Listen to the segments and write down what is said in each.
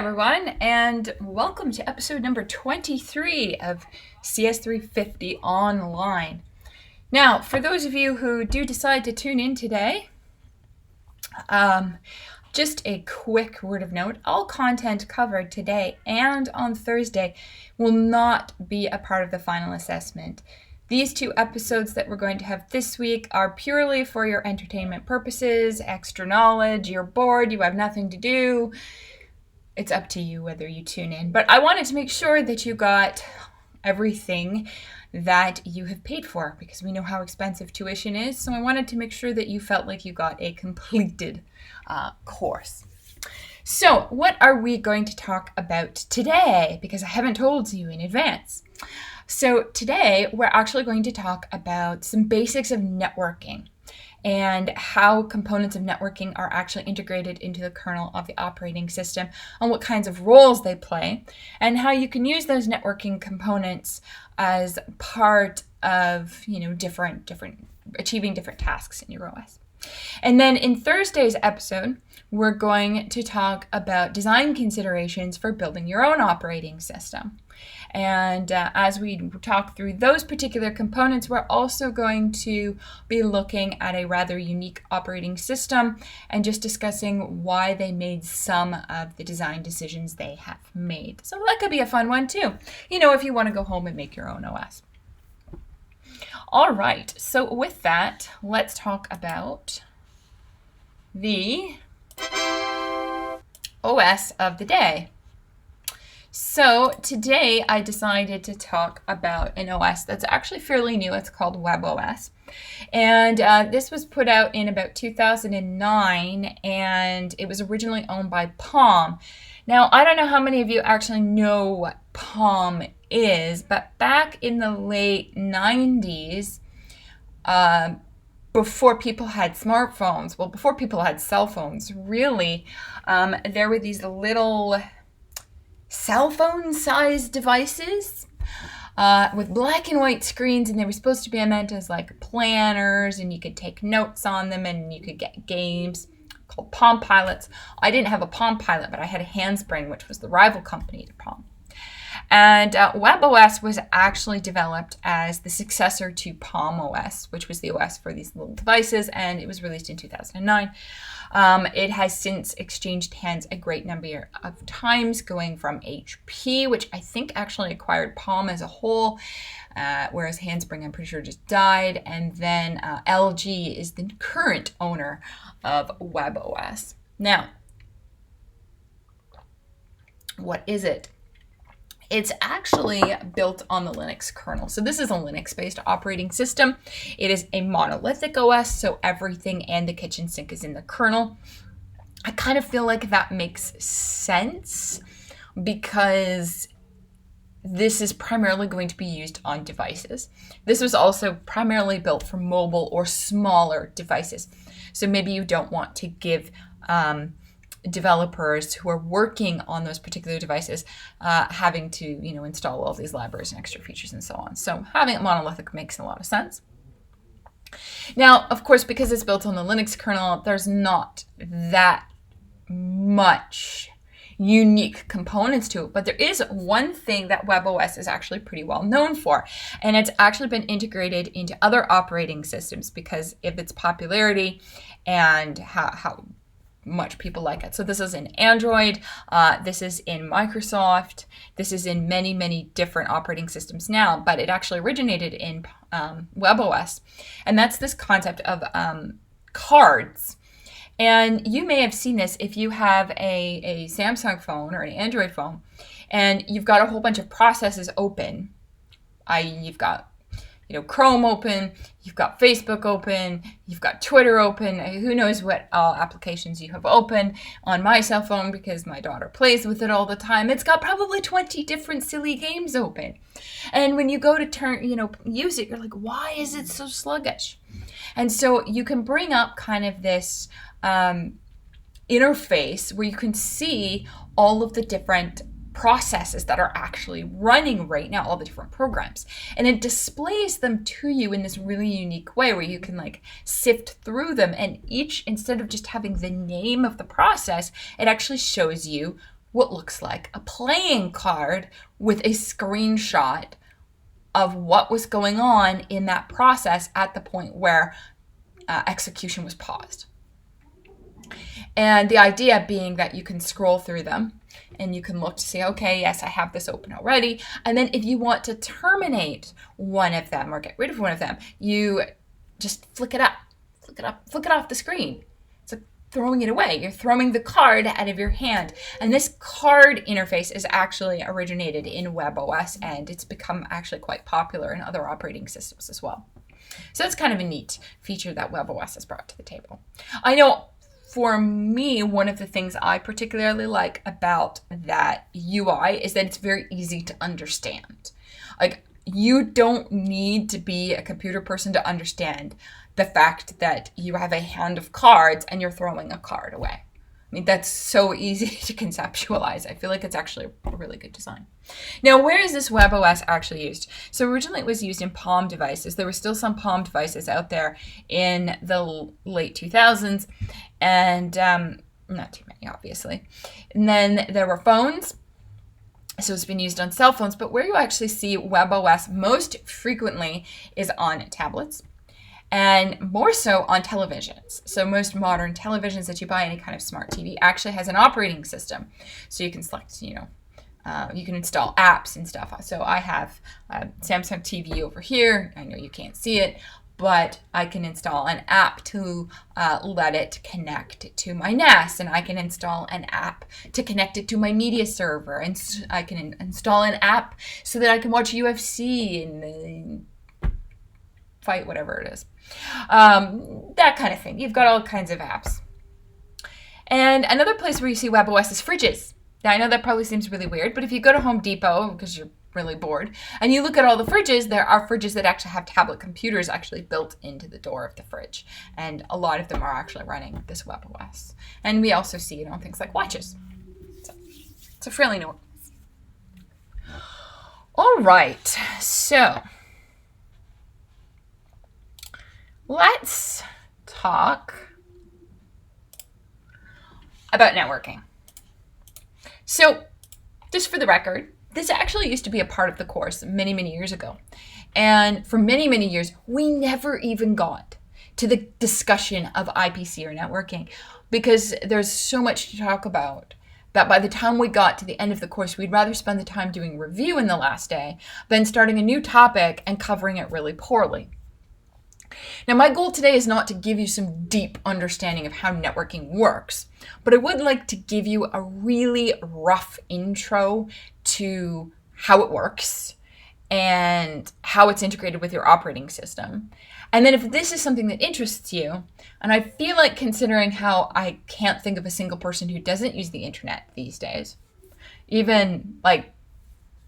everyone, and welcome to episode number 23 of CS350 Online. Now, for those of you who do decide to tune in today, just a quick word of note, all content covered today and on Thursday will not be a part of the final assessment. These two episodes that we're going to have this week are purely for your entertainment purposes, extra knowledge, you're bored, you have nothing to do. It's up to you whether you tune in. But I wanted to make sure that you got everything that you have paid for because we know how expensive tuition is. So I wanted to make sure that you felt like you got a completed course. So what are we going to talk about today? Because I haven't told you in advance. So today we're actually going to talk about some basics of networking and how components of networking are actually integrated into the kernel of the operating system and what kinds of roles they play and how you can use those networking components as part of, achieving different tasks in your OS. And then in Thursday's episode, we're going to talk about design considerations for building your own operating system. And as we talk through those particular components, we're also going to be looking at a rather unique operating system and just discussing why they made some of the design decisions they have made. So that could be a fun one too, if you want to go home and make your own OS. All right, so with that, let's talk about the OS of the day. So today I decided to talk about an OS that's actually fairly new. It's called WebOS. And this was put out in about 2009, and it was originally owned by Palm. Now, I don't know how many of you actually know what Palm is, but back in the late 90s, before people had smartphones, before people had cell phones, really, there were these little cell phone sized devices with black and white screens, and they were supposed to be meant as like planners, and you could take notes on them and you could get games called Palm Pilots. I didn't have a Palm Pilot, but I had a Handspring, which was the rival company to Palm. And WebOS was actually developed as the successor to Palm OS, which was the OS for these little devices, and it was released in 2009. It has since exchanged hands a great number of times, going from HP, which I think actually acquired Palm as a whole, whereas Handspring, I'm pretty sure, just died, and then LG is the current owner of WebOS. Now, what is it? It's actually built on the Linux kernel. So this is a Linux-based operating system. It is a monolithic OS, so everything and the kitchen sink is in the kernel. I kind of feel like that makes sense because this is primarily going to be used on devices. This was also primarily built for mobile or smaller devices. So maybe you don't want to give developers who are working on those particular devices having to install all these libraries and extra features and so on. So having it monolithic makes a lot of sense. Now, of course, because it's built on the Linux kernel, there's not that much unique components to it, but there is one thing that WebOS is actually pretty well known for, and it's actually been integrated into other operating systems because of its popularity and how much people like it. So this is in Android, this is in Microsoft, this is in many, many different operating systems now, but it actually originated in WebOS. And that's this concept of cards. And you may have seen this if you have a Samsung phone or an Android phone, and you've got a whole bunch of processes open, i.e. you've got Chrome open, you've got Facebook open, you've got Twitter open, who knows what applications you have open. On my cell phone, because my daughter plays with it all the time, it's got probably 20 different silly games open. And when you go to use it, you're like, why is it so sluggish? And so you can bring up kind of this interface where you can see all of the different processes that are actually running right now, all the different programs, and it displays them to you in this really unique way where you can sift through them, and each, instead of just having the name of the process, it actually shows you what looks like a playing card with a screenshot of what was going on in that process at the point where execution was paused. And the idea being that you can scroll through them and you can look to see, okay, yes, I have this open already. And then if you want to terminate one of them or get rid of one of them, you just flick it off the screen. It's like throwing it away. You're throwing the card out of your hand. And this card interface is actually originated in WebOS, and it's become actually quite popular in other operating systems as well. So that's kind of a neat feature that WebOS has brought to the table. I know for me, one of the things I particularly like about that UI is that it's very easy to understand. Like, you don't need to be a computer person to understand the fact that you have a hand of cards and you're throwing a card away. I mean, that's so easy to conceptualize. I feel like it's actually a really good design. Now, where is this WebOS actually used? So originally it was used in Palm devices. There were still some Palm devices out there in the late 2000s, and not too many, obviously. And then there were phones. So it's been used on cell phones, but where you actually see WebOS most frequently is on tablets, and more so on televisions. So most modern televisions that you buy, any kind of smart TV, actually has an operating system. So you can select, you can install apps and stuff. So I have a Samsung TV over here. I know you can't see it, but I can install an app to let it connect to my NAS, and I can install an app to connect it to my media server, and I can install an app so that I can watch UFC and fight, whatever it is. That kind of thing. You've got all kinds of apps. And another place where you see WebOS is fridges. Now, I know that probably seems really weird, but if you go to Home Depot, because you're really bored, and you look at all the fridges, there are fridges that actually have tablet computers actually built into the door of the fridge. And a lot of them are actually running this WebOS. And we also see it on things like watches. So it's a fairly new one. All right, so let's talk about networking. So, just for the record, this actually used to be a part of the course many, many years ago. And for many, many years, we never even got to the discussion of IPC or networking, because there's so much to talk about that by the time we got to the end of the course, we'd rather spend the time doing review in the last day than starting a new topic and covering it really poorly. Now, my goal today is not to give you some deep understanding of how networking works, but I would like to give you a really rough intro to how it works and how it's integrated with your operating system. And then if this is something that interests you, and I feel like considering how I can't think of a single person who doesn't use the internet these days, even like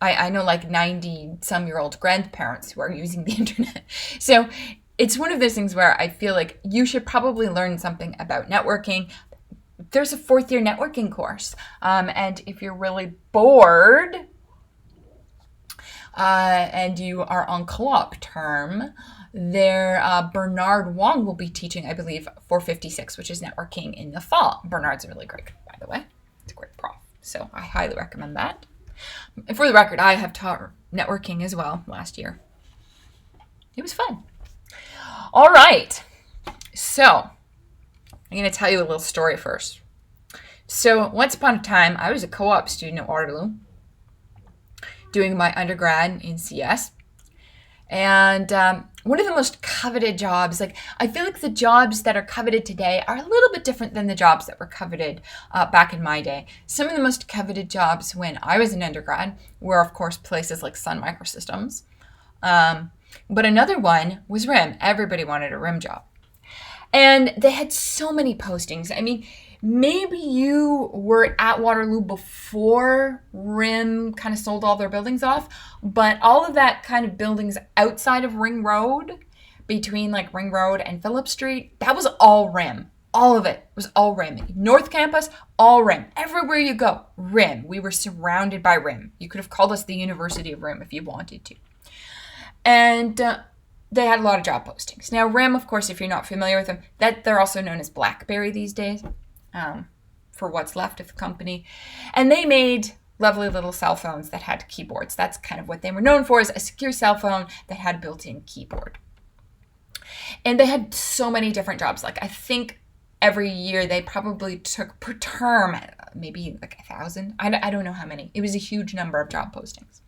I know like 90-some-year-old grandparents who are using the internet. So it's one of those things where I feel like you should probably learn something about networking. There's a 4th-year networking course. And if you're really bored and you are on co-op term, Bernard Wong will be teaching, I believe, 456, which is networking in the fall. Bernard's really great, by the way. It's a great prof. So I highly recommend that. And for the record, I have taught networking as well last year. It was fun. All right, so I'm going to tell you a little story first. So once upon a time, I was a co-op student at Waterloo doing my undergrad in CS. And one of the most coveted jobs, like I feel like the jobs that are coveted today are a little bit different than the jobs that were coveted back in my day. Some of the most coveted jobs when I was an undergrad were, of course, places like Sun Microsystems. But another one was RIM. Everybody wanted a RIM job. And they had so many postings. I mean, maybe you were at Waterloo before RIM kind of sold all their buildings off, but all of that kind of buildings outside of Ring Road, between like Ring Road and Phillip Street, that was all RIM. All of it was all RIM. North Campus, all RIM. Everywhere you go, RIM. We were surrounded by RIM. You could have called us the University of RIM if you wanted to. And they had a lot of job postings. Now, RIM, of course, if you're not familiar with them, that they're also known as BlackBerry these days. for what's left of the company. And they made lovely little cell phones that had keyboards. That's kind of what they were known for, is a secure cell phone that had built-in keyboard. And they had so many different jobs. Like, I think every year they probably took per term, maybe like 1,000. I don't know how many. It was a huge number of job postings.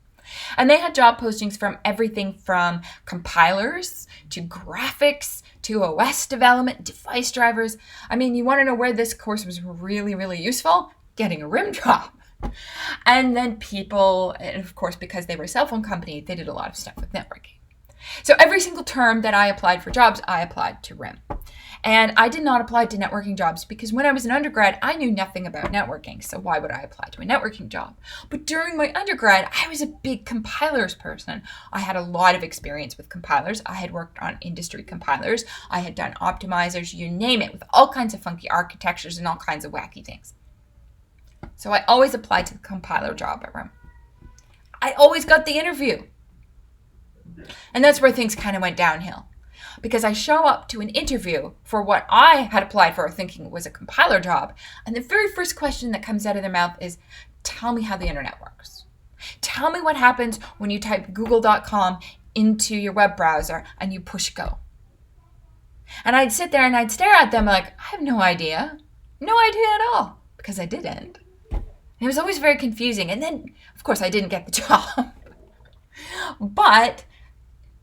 And they had job postings from everything from compilers to graphics to OS development, device drivers. I mean, you want to know where this course was really, really useful? Getting a RIM job. And then people, and of course, because they were a cell phone company, they did a lot of stuff with networking. So every single term that I applied for jobs, I applied to RIM. And I did not apply to networking jobs because when I was an undergrad, I knew nothing about networking. So why would I apply to a networking job? But during my undergrad, I was a big compilers person. I had a lot of experience with compilers. I had worked on industry compilers. I had done optimizers, you name it, with all kinds of funky architectures and all kinds of wacky things. So I always applied to the compiler job at RIM. I always got the interview. And that's where things kind of went downhill. Because I show up to an interview for what I had applied for thinking it was a compiler job, and the very first question that comes out of their mouth is, tell me how the internet works. Tell me what happens when you type google.com into your web browser and you push go. And I'd sit there and I'd stare at them like, I have no idea. No idea at all. Because I didn't. And it was always very confusing. And then, of course, I didn't get the job. But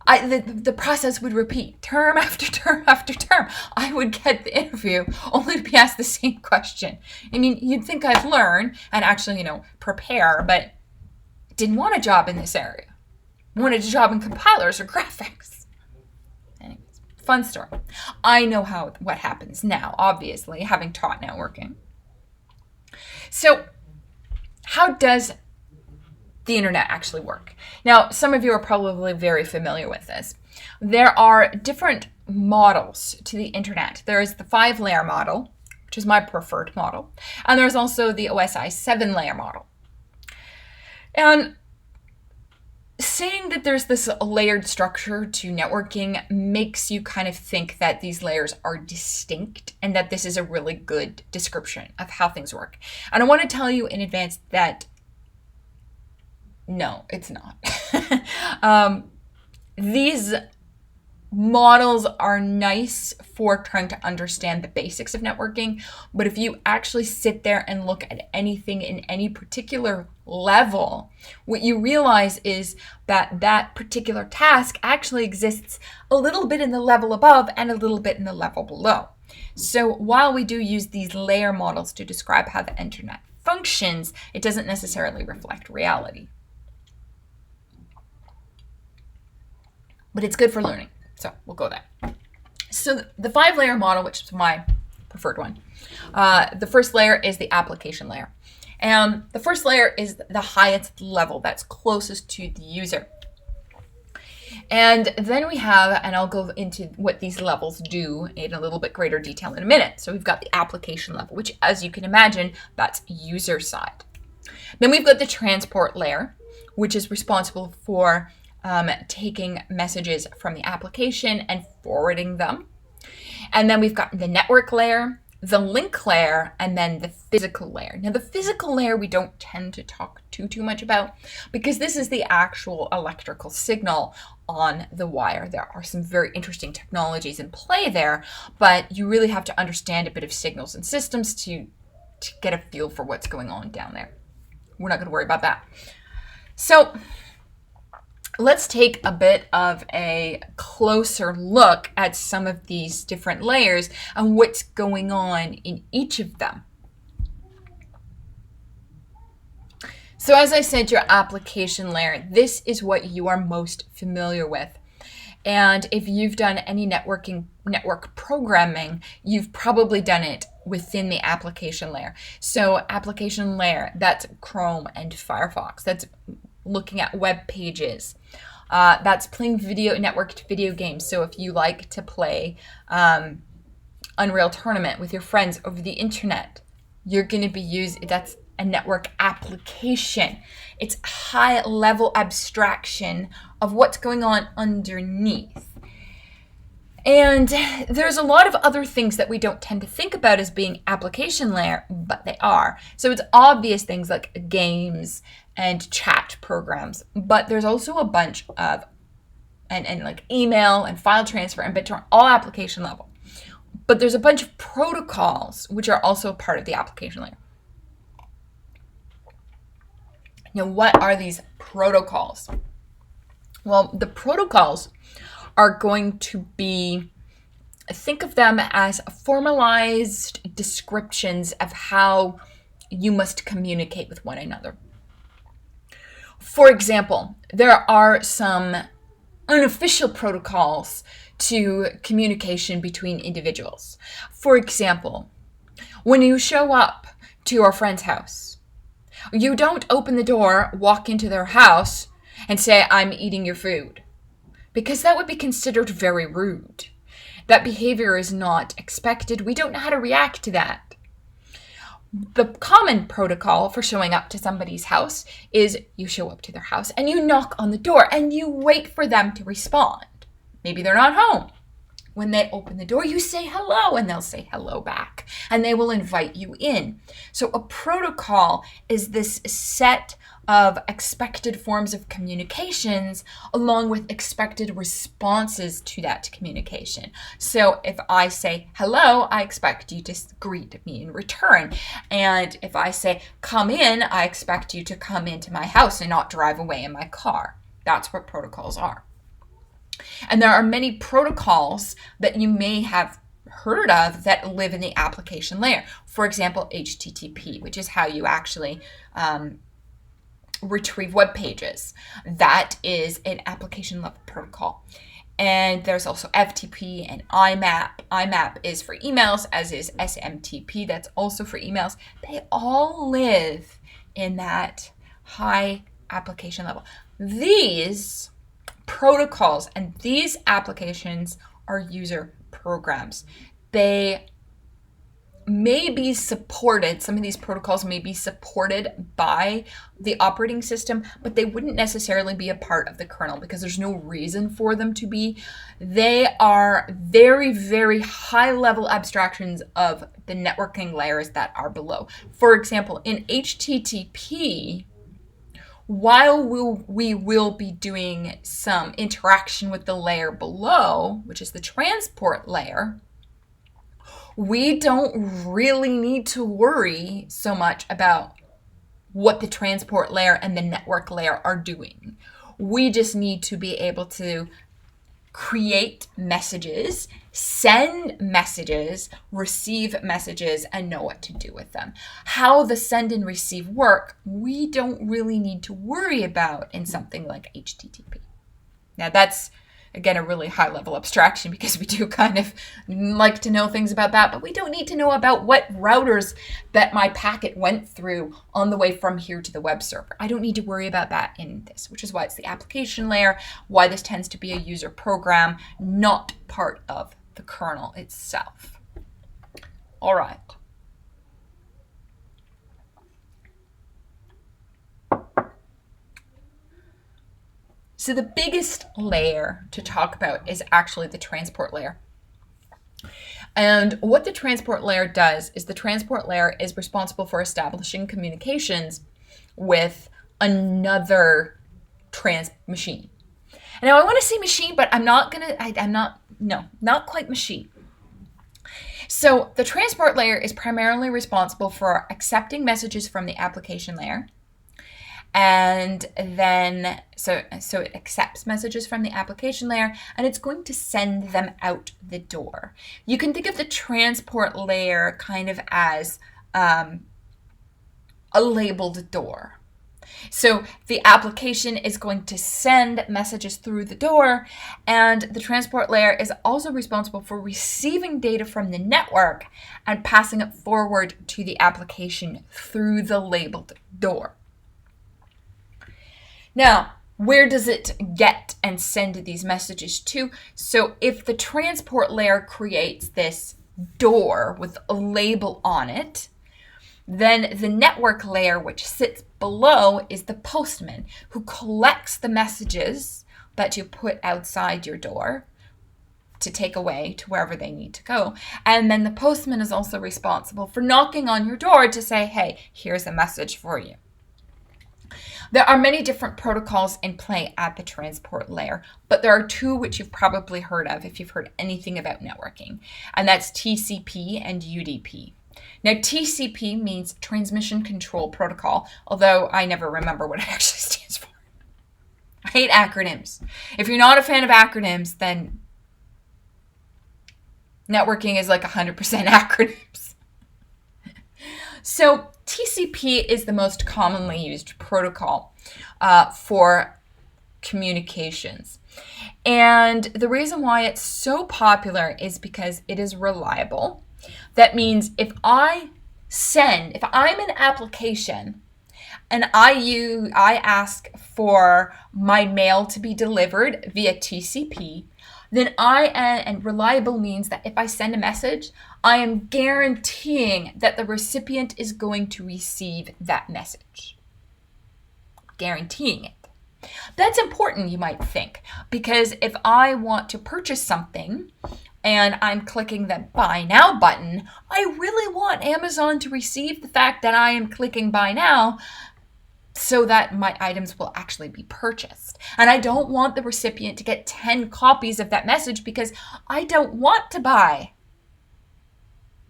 the process would repeat term after term after term. I would get the interview only to be asked the same question. I mean, you'd think I'd learn and actually, prepare, but didn't want a job in this area. Wanted a job in compilers or graphics. Anyways, fun story. I know what happens now, obviously, having taught networking. So, how does the internet actually work? Now, some of you are probably very familiar with this. There are different models to the internet. There is the 5-layer model, which is my preferred model, and there's also the OSI 7-layer model. And saying that there's this layered structure to networking makes you kind of think that these layers are distinct and that this is a really good description of how things work. And I want to tell you in advance that no, it's not. These models are nice for trying to understand the basics of networking, but if you actually sit there and look at anything in any particular level, what you realize is that that particular task actually exists a little bit in the level above and a little bit in the level below. So while we do use these layer models to describe how the internet functions, it doesn't necessarily reflect reality. But it's good for learning. So we'll go there. So the 5-layer model, which is my preferred one, the first layer is the application layer. And the first layer is the highest level that's closest to the user. And then we have, and I'll go into what these levels do in a little bit greater detail in a minute. So we've got the application level, which, as you can imagine, that's user side. Then we've got the transport layer, which is responsible for taking messages from the application and forwarding them. And then we've got the network layer, the link layer, and then the physical layer. Now, the physical layer we don't tend to talk too much about because this is the actual electrical signal on the wire. There are some very interesting technologies in play there, but you really have to understand a bit of signals and systems to get a feel for what's going on down there. We're not going to worry about that. So let's take a bit of a closer look at some of these different layers and what's going on in each of them. So as I said, your application layer, this is what you are most familiar with. And if you've done any network programming, you've probably done it within the application layer. So application layer, that's Chrome and Firefox. That's looking at web pages. That's playing networked video games. So if you like to play Unreal Tournament with your friends over the internet, you're going to be that's a network application. It's high level abstraction of what's going on underneath. And there's a lot of other things that we don't tend to think about as being application layer, but they are. So it's obvious things like games and chat programs, but there's also a bunch of, and like email and file transfer and BitTorrent, all application level. But there's a bunch of protocols which are also part of the application layer. Now, what are these protocols? Well, the protocols are going to be, think of them as formalized descriptions of how you must communicate with one another. For example, there are some unofficial protocols to communication between individuals. For example, when you show up to your friend's house, you don't open the door, walk into their house, and say, "I'm eating your food," because that would be considered very rude. That behavior is not expected. We don't know how to react to that. The common protocol for showing up to somebody's house is you show up to their house and you knock on the door and you wait for them to respond. Maybe they're not home. When they open the door, you say hello and they'll say hello back and they will invite you in. So a protocol is this set of expected forms of communications along with expected responses to that communication. So if I say hello, I expect you to greet me in return. And if I say come in, I expect you to come into my house and not drive away in my car. That's what protocols are. And there are many protocols that you may have heard of that live in the application layer. For example, HTTP, which is how you actually retrieve web pages. That is an application level protocol. And there's also FTP and IMAP. IMAP is for emails, as is SMTP. That's also for emails. They all live in that high application level. These protocols and these applications are user programs. They may be supported, some of these protocols may be supported by the operating system, but they wouldn't necessarily be a part of the kernel because there's no reason for them to be. They are very, very high level abstractions of the networking layers that are below. For example, in HTTP, while we will be doing some interaction with the layer below, which is the transport layer, we don't really need to worry so much about what the transport layer and the network layer are doing. We just need to be able to create messages, send messages, receive messages, and know what to do with them. How the send and receive work, we don't really need to worry about in something like HTTP. Now that's, again, a really high level abstraction because we do kind of like to know things about that, but we don't need to know about what routers that my packet went through on the way from here to the web server. I don't need to worry about that in this, which is why it's the application layer, why this tends to be a user program, not part of the kernel itself. All right. So the biggest layer to talk about is actually the transport layer. And what the transport layer does is the transport layer is responsible for establishing communications with another machine. And now I want to say machine, but not quite machine. So the transport layer is primarily responsible for accepting messages from the application layer. And then, so it accepts messages from the application layer and it's going to send them out the door. You can think of the transport layer kind of as a labeled door. So the application is going to send messages through the door, and the transport layer is also responsible for receiving data from the network and passing it forward to the application through the labeled door. Now, where does it get and send these messages to? So if the transport layer creates this door with a label on it, then the network layer, which sits below, is the postman who collects the messages that you put outside your door, to take away to wherever they need to go. And then the postman is also responsible for knocking on your door to say, hey, here's a message for you. There are many different protocols in play at the transport layer, but there are two which you've probably heard of if you've heard anything about networking, and that's TCP and UDP. Now, TCP means Transmission Control Protocol, although I never remember what it actually stands for. I hate acronyms. If you're not a fan of acronyms, then networking is like 100% acronyms. So TCP is the most commonly used protocol for communications. And the reason why it's so popular is because it is reliable. That means if I'm an application and I ask for my mail to be delivered via TCP, then and reliable means that if I send a message, I am guaranteeing that the recipient is going to receive that message. Guaranteeing it. That's important, you might think, because if I want to purchase something and I'm clicking the Buy Now button, I really want Amazon to receive the fact that I am clicking Buy Now so that my items will actually be purchased. And I don't want the recipient to get 10 copies of that message because I don't want to buy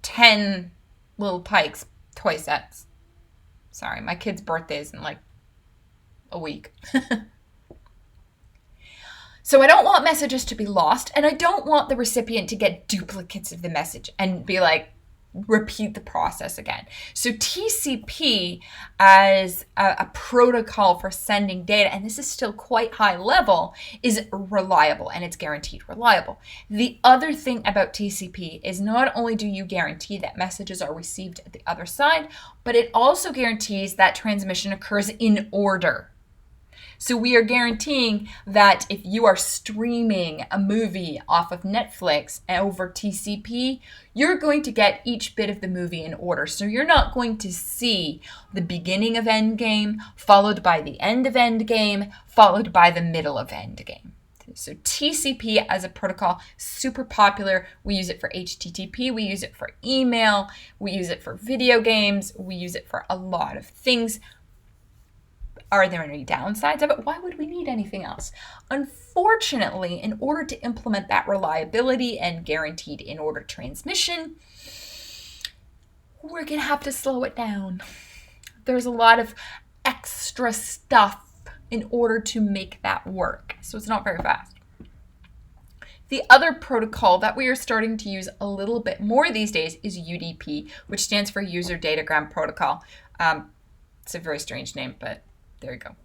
10 Little Tikes toy sets. Sorry, my kid's birthday is in like a week. So I don't want messages to be lost, and I don't want the recipient to get duplicates of the message and be like, repeat the process again. So TCP as a protocol for sending data, and this is still quite high level, is reliable, and it's guaranteed reliable. The other thing about TCP is not only do you guarantee that messages are received at the other side, but it also guarantees that transmission occurs in order. So we are guaranteeing that if you are streaming a movie off of Netflix over TCP, you're going to get each bit of the movie in order. So you're not going to see the beginning of Endgame, followed by the end of Endgame, followed by the middle of Endgame. So TCP as a protocol, super popular. We use it for HTTP, we use it for email, we use it for video games, we use it for a lot of things. Are there any downsides of it? Why would we need anything else? Unfortunately, in order to implement that reliability and guaranteed in-order transmission, we're going to have to slow it down. There's a lot of extra stuff in order to make that work. So it's not very fast. The other protocol that we are starting to use a little bit more these days is UDP, which stands for User Datagram Protocol. It's a very strange name, but there you go.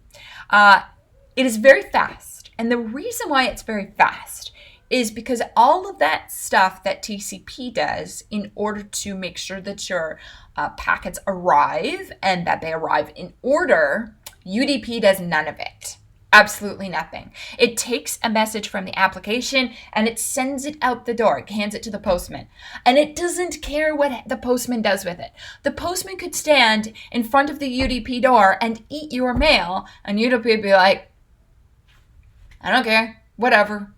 It is very fast. And the reason why it's very fast is because all of that stuff that TCP does in order to make sure that your packets arrive and that they arrive in order, UDP does none of it. Absolutely nothing. It takes a message from the application and it sends it out the door. It hands it to the postman. And it doesn't care what the postman does with it. The postman could stand in front of the UDP door and eat your mail, and UDP would be like, I don't care, whatever.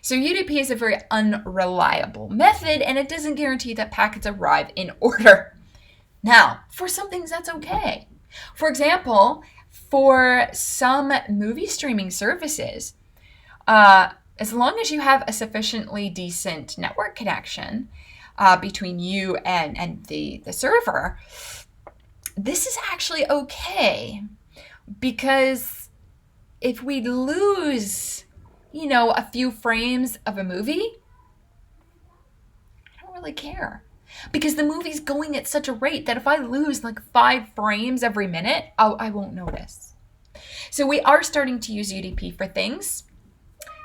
So UDP is a very unreliable method, and it doesn't guarantee that packets arrive in order. Now, for some things that's okay. For example, for some movie streaming services, as long as you have a sufficiently decent network connection between you and the server, this is actually okay. Because if we lose, a few frames of a movie, I don't really care. Because the movie's going at such a rate that if I lose like 5 frames every minute, I won't notice. So we are starting to use UDP for things.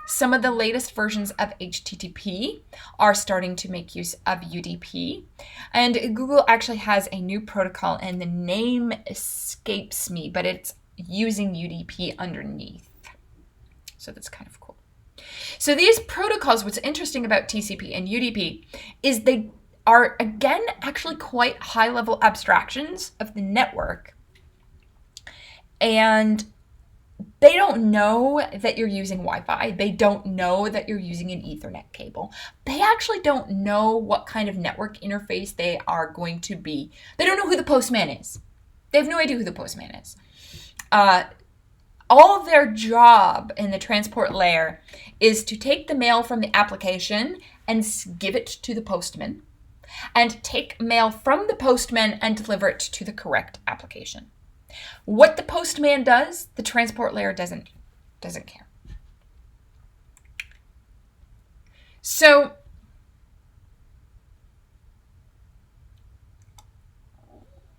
Some of the latest versions of HTTP are starting to make use of UDP. And Google actually has a new protocol, and the name escapes me, but it's using UDP underneath. So that's kind of cool. So these protocols, what's interesting about TCP and UDP is they are, again, actually quite high-level abstractions of the network. And they don't know that you're using Wi-Fi. They don't know that you're using an Ethernet cable. They actually don't know what kind of network interface they are going to be. They don't know who the postman is. They have no idea who the postman is. All of their job in the transport layer is to take the mail from the application and give it to the postman, and take mail from the postman and deliver it to the correct application. What the postman does, the transport layer doesn't care. So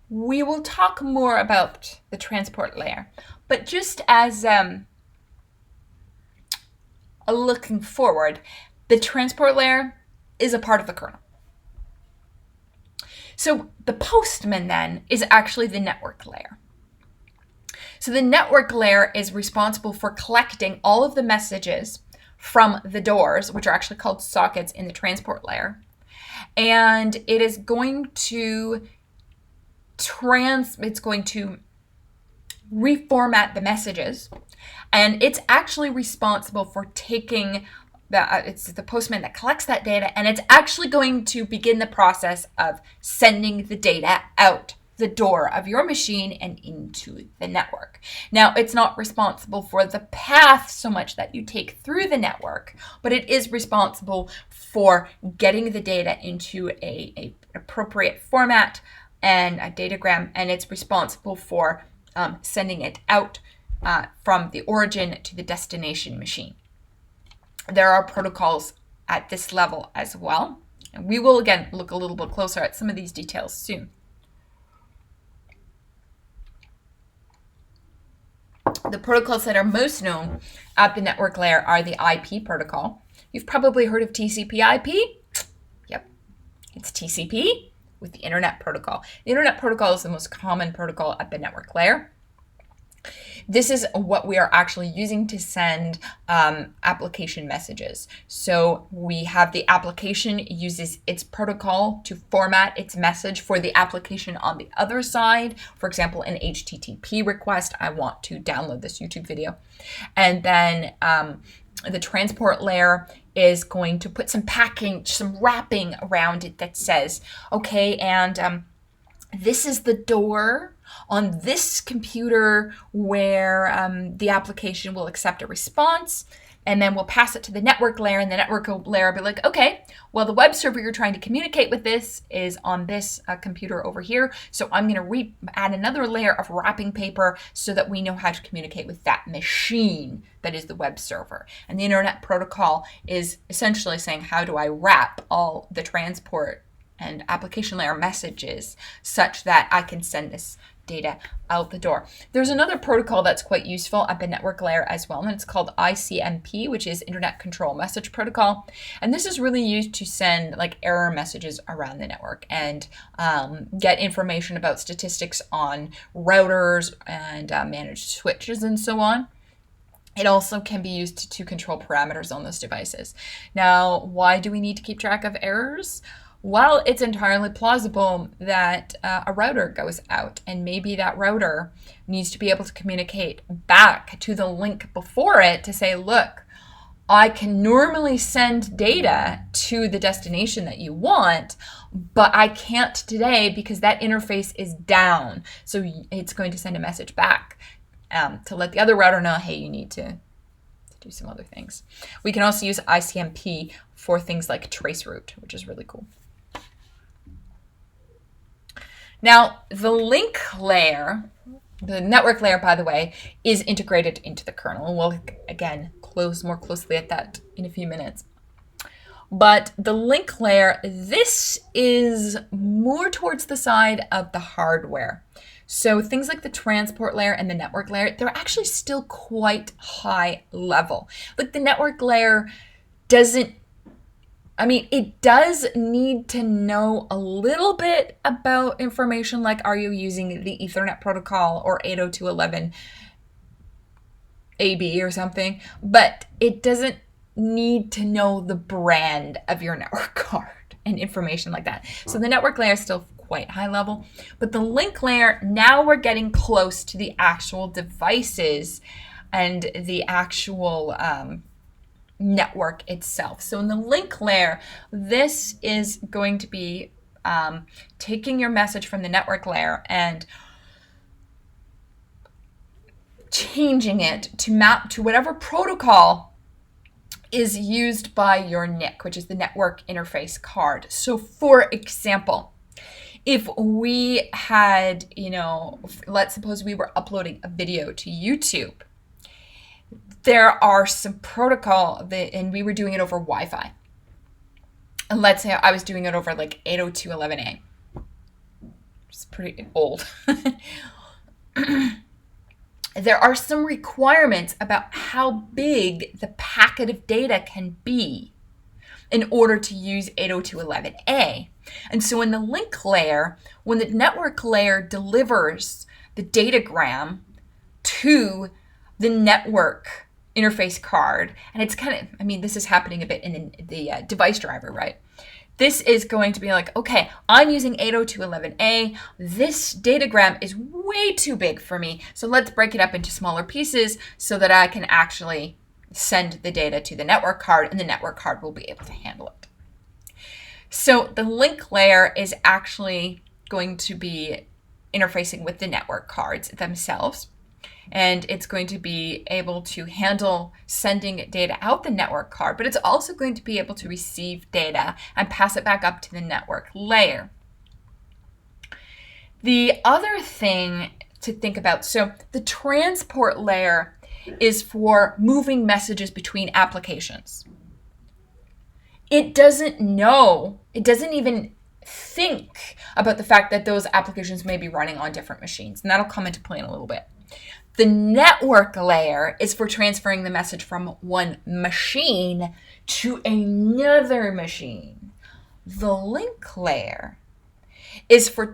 we will talk more about the transport layer, but just as a looking forward, the transport layer is a part of the kernel. So the postman then is actually the network layer. So the network layer is responsible for collecting all of the messages from the doors, which are actually called sockets in the transport layer. And it is going to reformat the messages. And it's actually responsible for taking it's the postman that collects that data, and it's actually going to begin the process of sending the data out the door of your machine and into the network. Now, it's not responsible for the path so much that you take through the network, but it is responsible for getting the data into a appropriate format and a datagram, and it's responsible for sending it out from the origin to the destination machine. There are protocols at this level as well, and we will again look a little bit closer at some of these details soon. The protocols that are most known at the network layer are the IP protocol. You've probably heard of TCP/IP. Yep, it's TCP with the Internet Protocol. The Internet Protocol is the most common protocol at the network layer. This is what we are actually using to send application messages. So we have the application uses its protocol to format its message for the application on the other side. For example, an HTTP request, I want to download this YouTube video. And then the transport layer is going to put some wrapping around it that says, okay, and this is the door on this computer where the application will accept a response, and then we'll pass it to the network layer, and the network layer will be like, okay, well, the web server you're trying to communicate with this is on this computer over here, so I'm going to add another layer of wrapping paper so that we know how to communicate with that machine that is the web server. And the Internet Protocol is essentially saying, how do I wrap all the transport and application layer messages such that I can send this data out the door. There's another protocol that's quite useful at the network layer as well, and it's called ICMP, which is Internet Control Message Protocol. And this is really used to send like error messages around the network and get information about statistics on routers and managed switches and so on. It also can be used to control parameters on those devices. Now, why do we need to keep track of errors? Well, it's entirely plausible that a router goes out, and maybe that router needs to be able to communicate back to the link before it to say, look, I can normally send data to the destination that you want, but I can't today because that interface is down. So it's going to send a message back to let the other router know, hey, you need to do some other things. We can also use ICMP for things like traceroute, which is really cool. Now, the link layer, the network layer, by the way, is integrated into the kernel. We'll, again, close more closely at that in a few minutes. But the link layer, this is more towards the side of the hardware. So things like the transport layer and the network layer, they're actually still quite high level. Like the network layer it does need to know a little bit about information like, are you using the Ethernet protocol or 802.11 AB or something, but it doesn't need to know the brand of your network card and information like that. So the network layer is still quite high level, but the link layer, now we're getting close to the actual devices and the actual network itself. So in the link layer, this is going to be taking your message from the network layer and changing it to map to whatever protocol is used by your NIC, which is the network interface card. So for example, if we had, let's suppose we were uploading a video to YouTube, there are some protocol and we were doing it over Wi-Fi. And let's say I was doing it over like 802.11a. It's pretty old. There are some requirements about how big the packet of data can be in order to use 802.11a. And so in the link layer, when the network layer delivers the datagram to the network interface card, and it's this is happening a bit in the device driver, right? This is going to be like, okay, I'm using 802.11a. This datagram is way too big for me. So let's break it up into smaller pieces so that I can actually send the data to the network card and the network card will be able to handle it. So the link layer is actually going to be interfacing with the network cards themselves. And it's going to be able to handle sending data out the network card, but it's also going to be able to receive data and pass it back up to the network layer. The other thing to think about, so the transport layer is for moving messages between applications. It doesn't even think about the fact that those applications may be running on different machines, and that'll come into play in a little bit. The network layer is for transferring the message from one machine to another machine. The link layer is for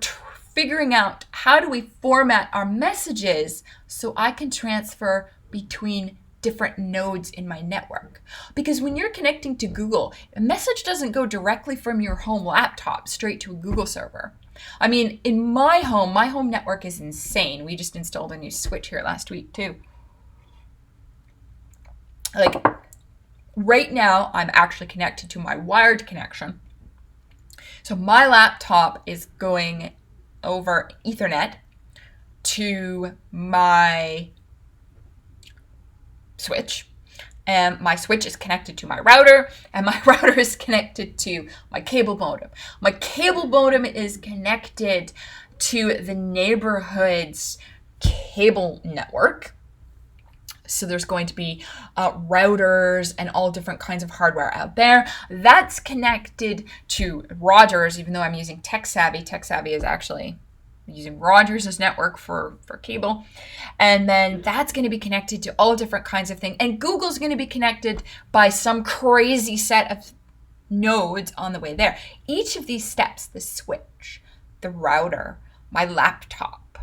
figuring out how do we format our messages so I can transfer between different nodes in my network. Because when you're connecting to Google, a message doesn't go directly from your home laptop straight to a Google server. I mean, in my home network is insane. We just installed a new switch here last week too. Like right now, I'm actually connected to my wired connection. So my laptop is going over Ethernet to my switch. And my switch is connected to my router, and my router is connected to my cable modem. My cable modem is connected to the neighborhood's cable network. So there's going to be routers and all different kinds of hardware out there. That's connected to Rogers, even though I'm using TechSavvy. TechSavvy is actually using Rogers' network for cable. And then that's going to be connected to all different kinds of things. And Google's going to be connected by some crazy set of nodes on the way there. Each of these steps, the switch, the router, my laptop,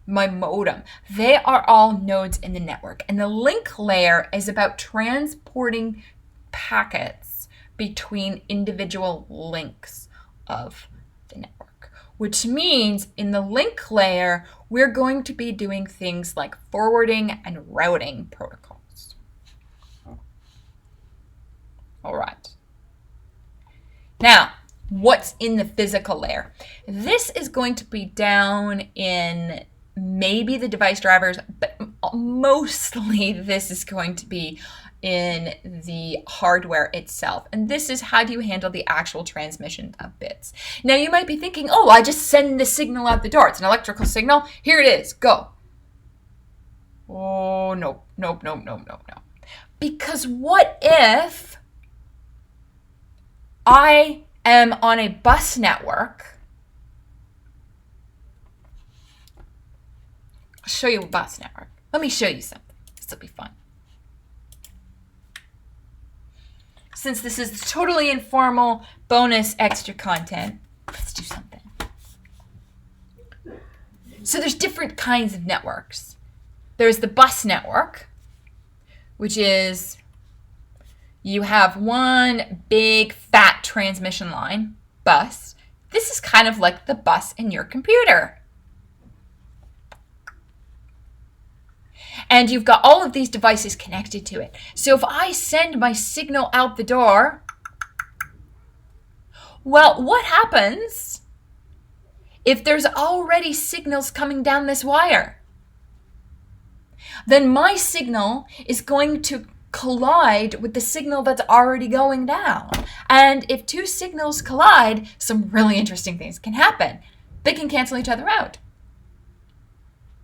my modem, they are all nodes in the network. And the link layer is about transporting packets between individual links of the network. Which means in the link layer, we're going to be doing things like forwarding and routing protocols. All right. Now, what's in the physical layer? This is going to be down in maybe the device drivers, but mostly this is going to be in the hardware itself. And this is how do you handle the actual transmission of bits. Now you might be thinking, oh, I just send the signal out the door. It's an electrical signal. Here it is, go. Oh, no. Because what if I am on a bus network? I'll show you a bus network. Let me show you something. This will be fun. Since this is totally informal, bonus, extra content, let's do something. So there's different kinds of networks. There's the bus network, which is you have one big fat transmission line, bus. This is kind of like the bus in your computer. And you've got all of these devices connected to it. So if I send my signal out the door, well, what happens if there's already signals coming down this wire? Then my signal is going to collide with the signal that's already going down. And if two signals collide, some really interesting things can happen. They can cancel each other out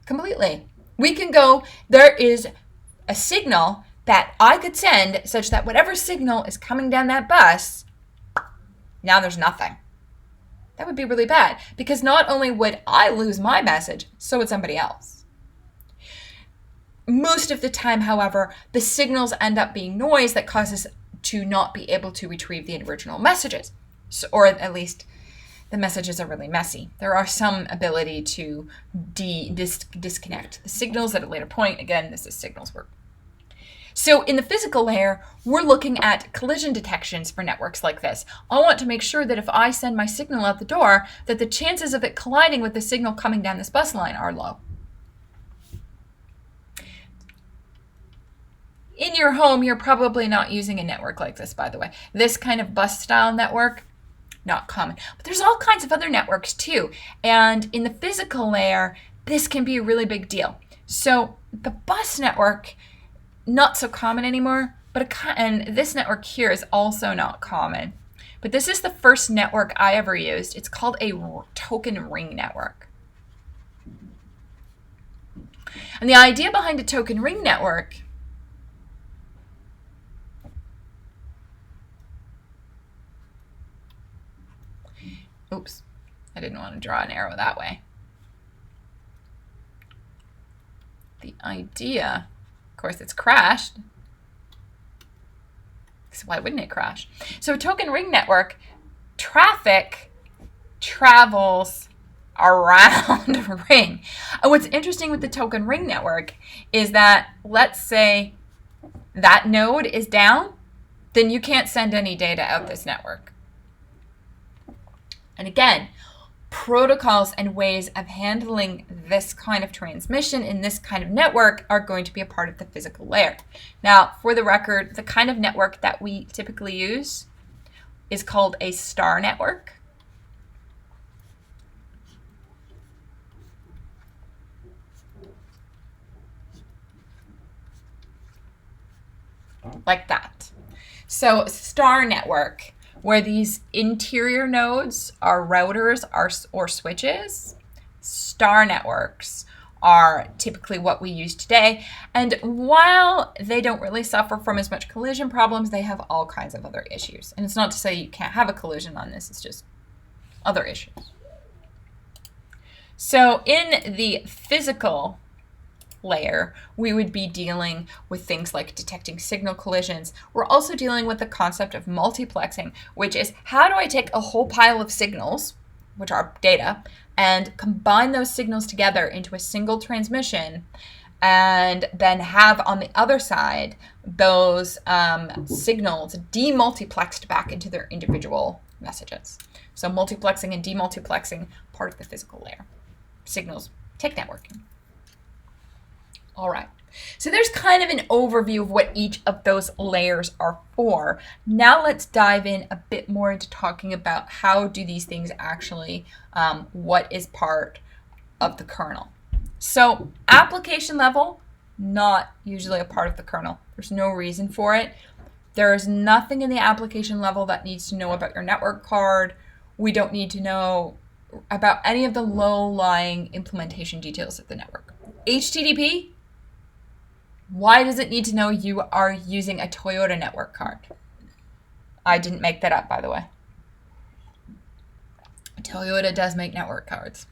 completely. We can go, there is a signal that I could send such that whatever signal is coming down that bus, now there's nothing. That would be really bad, because not only would I lose my message, so would somebody else. Most of the time, however, the signals end up being noise that causes to not be able to retrieve the original messages. So, or at least the messages are really messy. There are some ability to disconnect the signals at a later point. Again, this is signals work. So in the physical layer, we're looking at collision detections for networks like this. I want to make sure that if I send my signal out the door, that the chances of it colliding with the signal coming down this bus line are low. In your home, you're probably not using a network like this, by the way. This kind of bus style network, not common. But there's all kinds of other networks too. And in the physical layer, this can be a really big deal. So the bus network, not so common anymore, and this network here is also not common. But this is the first network I ever used. It's called a token ring network. And the idea behind a token ring network oops, I didn't want to draw an arrow that way. The idea, of course, it's crashed. So why wouldn't it crash? So a token ring network, traffic travels around a ring. And what's interesting with the token ring network is that, let's say that node is down, then you can't send any data out this network. And again, protocols and ways of handling this kind of transmission in this kind of network are going to be a part of the physical layer. Now, for the record, the kind of network that we typically use is called a star network. Like that. So, star network, where these interior nodes are routers or switches. Star networks are typically what we use today. And while they don't really suffer from as much collision problems, they have all kinds of other issues. And it's not to say you can't have a collision on this, it's just other issues. So in the physical layer, we would be dealing with things like detecting signal collisions. We're also dealing with the concept of multiplexing, which is how do I take a whole pile of signals, which are data, and combine those signals together into a single transmission, and then have on the other side those signals demultiplexed back into their individual messages. So multiplexing and demultiplexing, part of the physical layer. Signals, tech networking. All right, so there's kind of an overview of what each of those layers are for. Now let's dive in a bit more into talking about how do these things actually, what is part of the kernel. So application level, not usually a part of the kernel. There's no reason for it. There is nothing in the application level that needs to know about your network card. We don't need to know about any of the low-lying implementation details of the network. HTTP, why does it need to know you are using a Toyota network card? I didn't make that up, by the way. Toyota does make network cards.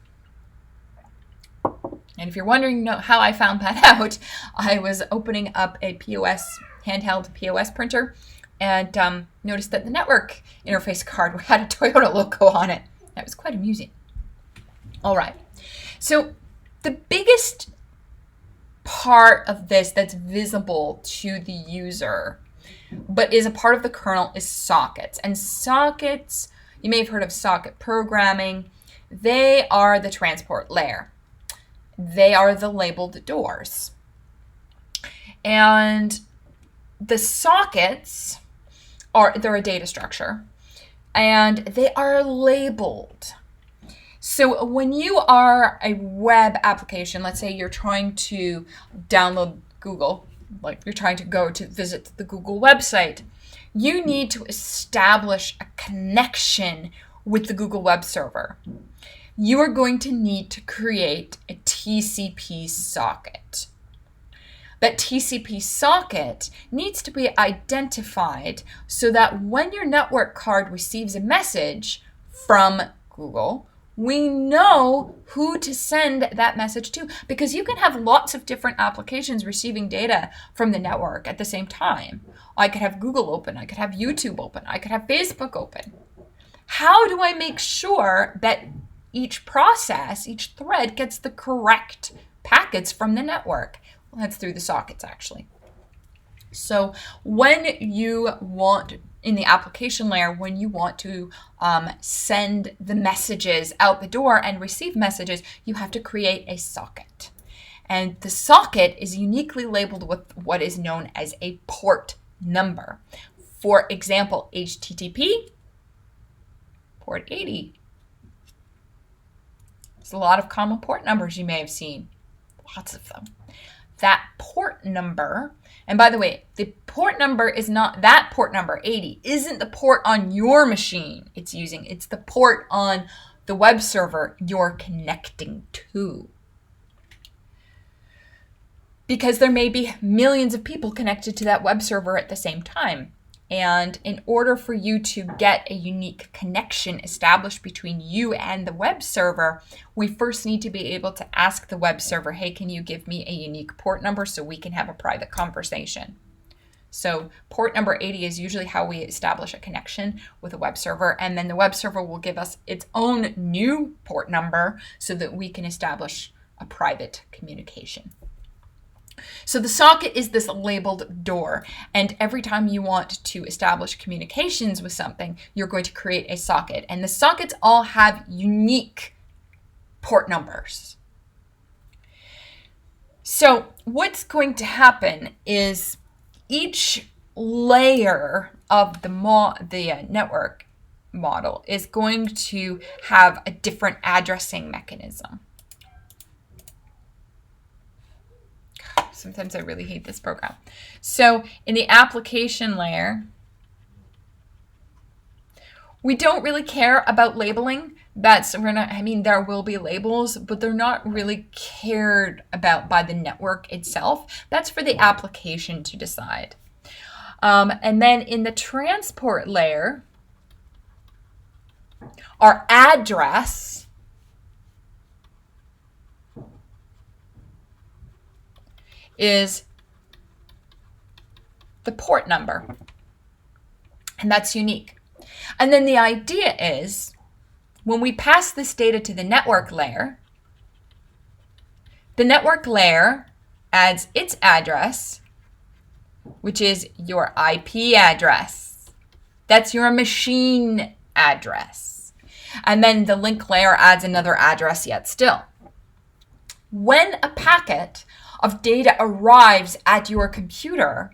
And if you're wondering how I found that out, I was opening up a handheld POS printer and noticed that the network interface card had a Toyota logo on it. That was quite amusing. All right. So the biggest part of this that's visible to the user, but is a part of the kernel, is sockets. And sockets, you may have heard of socket programming. They are the transport layer. They are the labeled doors. And the sockets they're a data structure, and they are labeled. So when you are a web application, let's say you're trying to download Google, like you're trying to go to visit the Google website, you need to establish a connection with the Google web server. You are going to need to create a TCP socket. That TCP socket needs to be identified so that when your network card receives a message from Google, we know who to send that message to, because you can have lots of different applications receiving data from the network at the same time. I could have Google open, I could have YouTube open, I could have Facebook open. How do I make sure that each process, each thread gets the correct packets from the network? Well, that's through the sockets, actually. So when you want, in the application layer, when you want to send the messages out the door and receive messages, you have to create a socket. And the socket is uniquely labeled with what is known as a port number. For example, HTTP, port 80. There's a lot of common port numbers you may have seen, lots of them. That port number, and by the way, the port number is not, that port number 80 isn't the port on your machine it's using, it's the port on the web server you're connecting to. Because there may be millions of people connected to that web server at the same time. And in order for you to get a unique connection established between you and the web server, we first need to be able to ask the web server, hey, can you give me a unique port number so we can have a private conversation? So port number 80 is usually how we establish a connection with a web server, and then the web server will give us its own new port number so that we can establish a private communication. So the socket is this labeled door, and every time you want to establish communications with something, you're going to create a socket, and the sockets all have unique port numbers. So what's going to happen is each layer of the network model is going to have a different addressing mechanism. Sometimes I really hate this program. So in the application layer, we don't really care about labeling. There will be labels, but they're not really cared about by the network itself. That's for the application to decide. And then in the transport layer, our address is the port number, and that's unique. And then the idea is, when we pass this data to the network layer adds its address, which is your IP address. That's your machine address. And then the link layer adds another address yet still. When a packet of data arrives at your computer,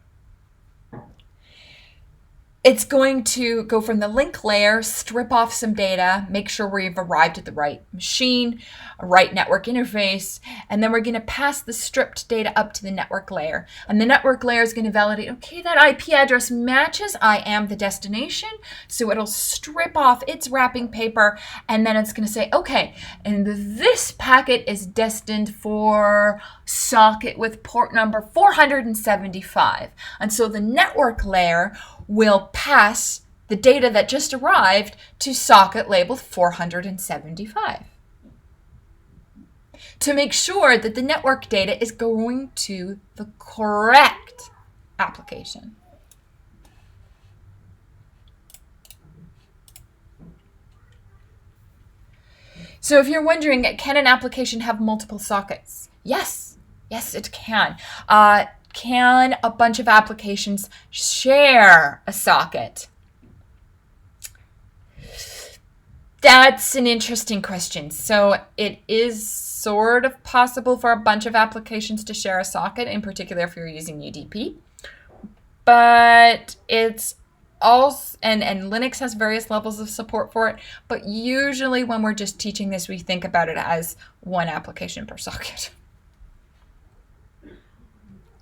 it's going to go from the link layer, strip off some data, make sure we've arrived at the right machine, a right network interface, and then we're going to pass the stripped data up to the network layer. And the network layer is going to validate, okay, that IP address matches, I am the destination, so it'll strip off its wrapping paper, and then it's going to say, okay, and this packet is destined for socket with port number 475. And so the network layer will pass the data that just arrived to socket labeled 475 to make sure that the network data is going to the correct application. So if you're wondering, can an application have multiple sockets? Yes, it can. Can a bunch of applications share a socket? That's an interesting question. So it is sort of possible for a bunch of applications to share a socket, in particular if you're using UDP. But it's also, and Linux has various levels of support for it, but usually when we're just teaching this, we think about it as one application per socket.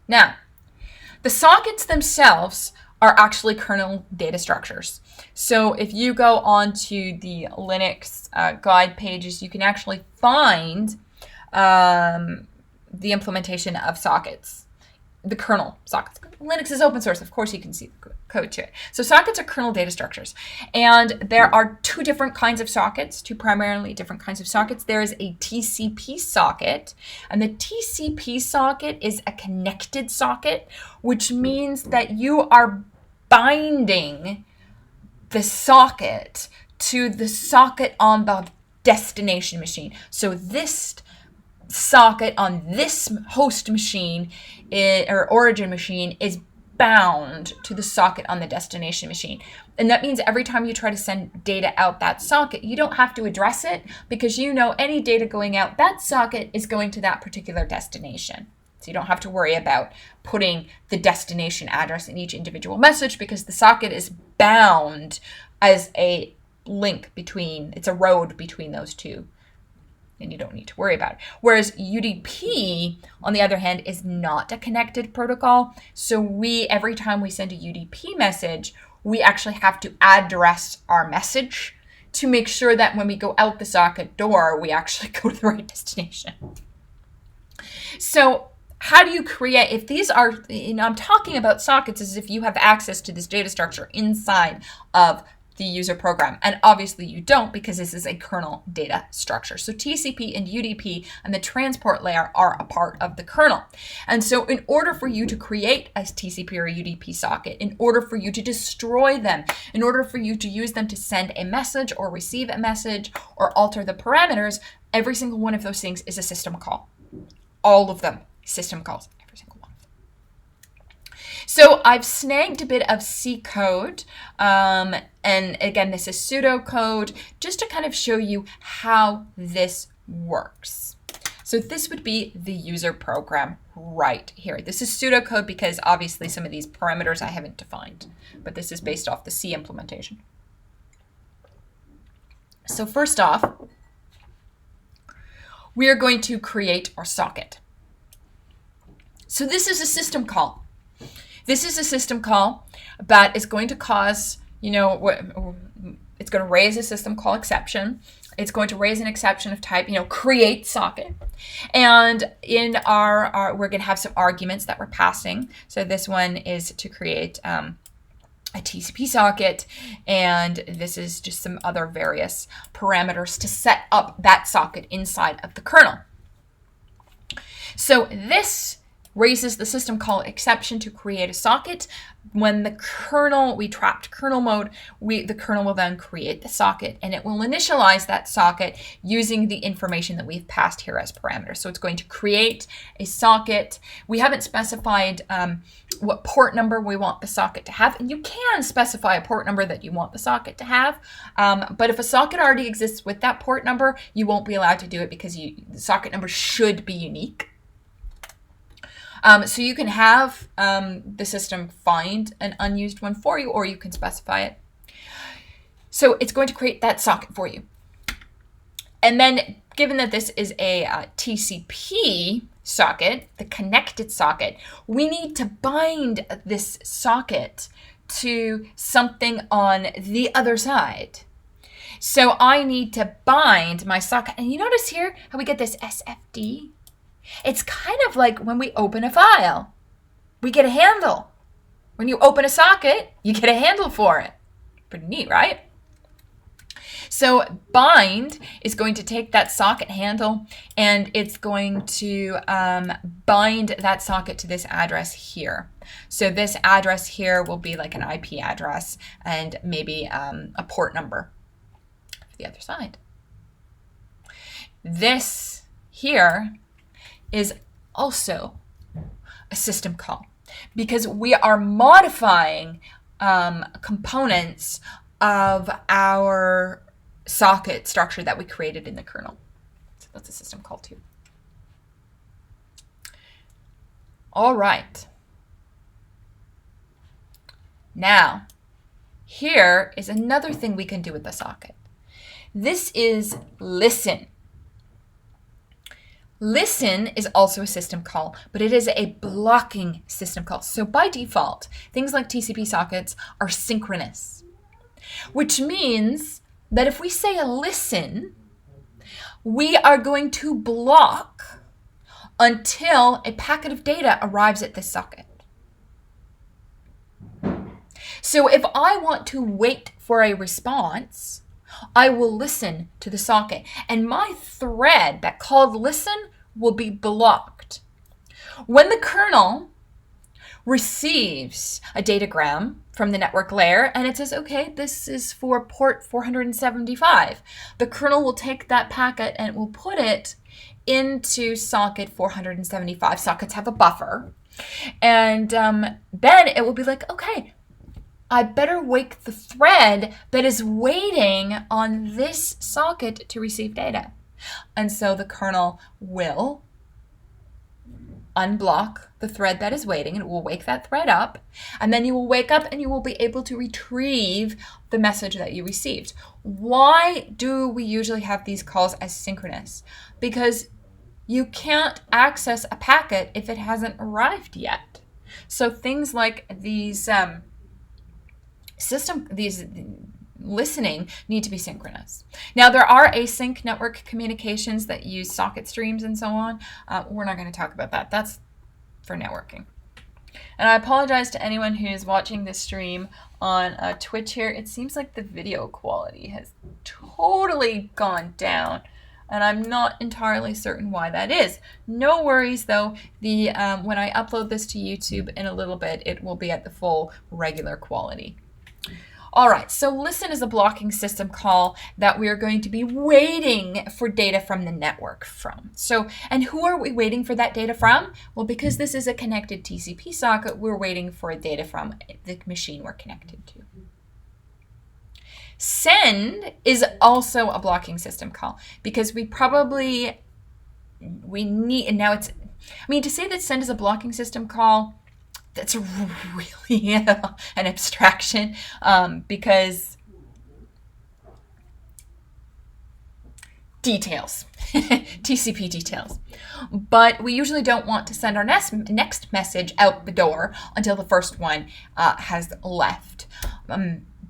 Now, the sockets themselves are actually kernel data structures. So if you go onto the Linux guide pages, you can actually find the implementation of sockets, the kernel sockets. Linux is open source. Of course, you can see the code to it. So sockets are kernel data structures. And there are two different kinds of sockets, two primarily different kinds of sockets. There is a TCP socket, and the TCP socket is a connected socket, which means that you are binding the socket to the socket on the destination machine. So this socket on this host machine or origin machine is bound to the socket on the destination machine. And that means every time you try to send data out that socket, you don't have to address it because you know any data going out that socket is going to that particular destination. So you don't have to worry about putting the destination address in each individual message because the socket is bound as a link between, it's a road between those two. And you don't need to worry about it. Whereas UDP, on the other hand, is not a connected protocol. So every time we send a UDP message, we actually have to address our message to make sure that when we go out the socket door, we actually go to the right destination. So how do you create, if these are, I'm talking about sockets as if you have access to this data structure inside of the user program. And obviously you don't because this is a kernel data structure. So TCP and UDP and the transport layer are a part of the kernel. And so in order for you to create a TCP or a UDP socket, in order for you to destroy them, in order for you to use them to send a message or receive a message or alter the parameters, every single one of those things is a system call. All of them, system calls. So I've snagged a bit of C code, and again, this is pseudocode, just to kind of show you how this works. So this would be the user program right here. This is pseudocode because obviously some of these parameters I haven't defined, but this is based off the C implementation. So first off, we are going to create our socket. So this is a system call. This is a system call that is going to cause, it's going to raise a system call exception. It's going to raise an exception of type, create socket. And in our we're going to have some arguments that we're passing. So this one is to create a TCP socket, and this is just some other various parameters to set up that socket inside of the kernel. So this raises the system call exception to create a socket. When the kernel, we trapped kernel mode, the kernel will then create the socket, and it will initialize that socket using the information that we've passed here as parameters. So it's going to create a socket. We haven't specified what port number we want the socket to have, and you can specify a port number that you want the socket to have, but if a socket already exists with that port number, you won't be allowed to do it because the socket number should be unique. So you can have the system find an unused one for you, or you can specify it. So it's going to create that socket for you. And then given that this is a TCP socket, the connected socket, we need to bind this socket to something on the other side. So I need to bind my socket. And you notice here how we get this SFD? It's kind of like when we open a file, we get a handle. When you open a socket, you get a handle for it. Pretty neat, right? So bind is going to take that socket handle and it's going to bind that socket to this address here. So this address here will be like an IP address and maybe a port number for the other side. This here is also a system call because we are modifying components of our socket structure that we created in the kernel. So that's a system call too. All right. Now, here is another thing we can do with the socket. This is listen. Listen is also a system call, but it is a blocking system call. So by default, things like TCP sockets are synchronous, which means that if we say a listen, we are going to block until a packet of data arrives at this socket. So if I want to wait for a response, I will listen to the socket, and my thread that called listen will be blocked. When the kernel receives a datagram from the network layer and it says, okay, this is for port 475, the kernel will take that packet and it will put it into socket 475. Sockets have a buffer. And then it will be like, okay, I better wake the thread that is waiting on this socket to receive data. And so the kernel will unblock the thread that is waiting, and it will wake that thread up. And then you will wake up and you will be able to retrieve the message that you received. Why do we usually have these calls as synchronous? Because you can't access a packet if it hasn't arrived yet. So things like these listening need to be synchronous. Now, there are async network communications that use socket streams and so on. We're not going to talk about that. That's for networking. And I apologize to anyone who's watching this stream on Twitch here. It seems like the video quality has totally gone down, and I'm not entirely certain why that is. No worries though. When I upload this to YouTube in a little bit, it will be at the full regular quality. All right, so listen is a blocking system call that we are going to be waiting for data from the network from. So, and who are we waiting for that data from? Well, because this is a connected TCP socket, we're waiting for data from the machine we're connected to. Send is also a blocking system call because we need, and now it's, I mean, to say that send is a blocking system call, that's really an abstraction because details, TCP details. But we usually don't want to send our next message out the door until the first one has left.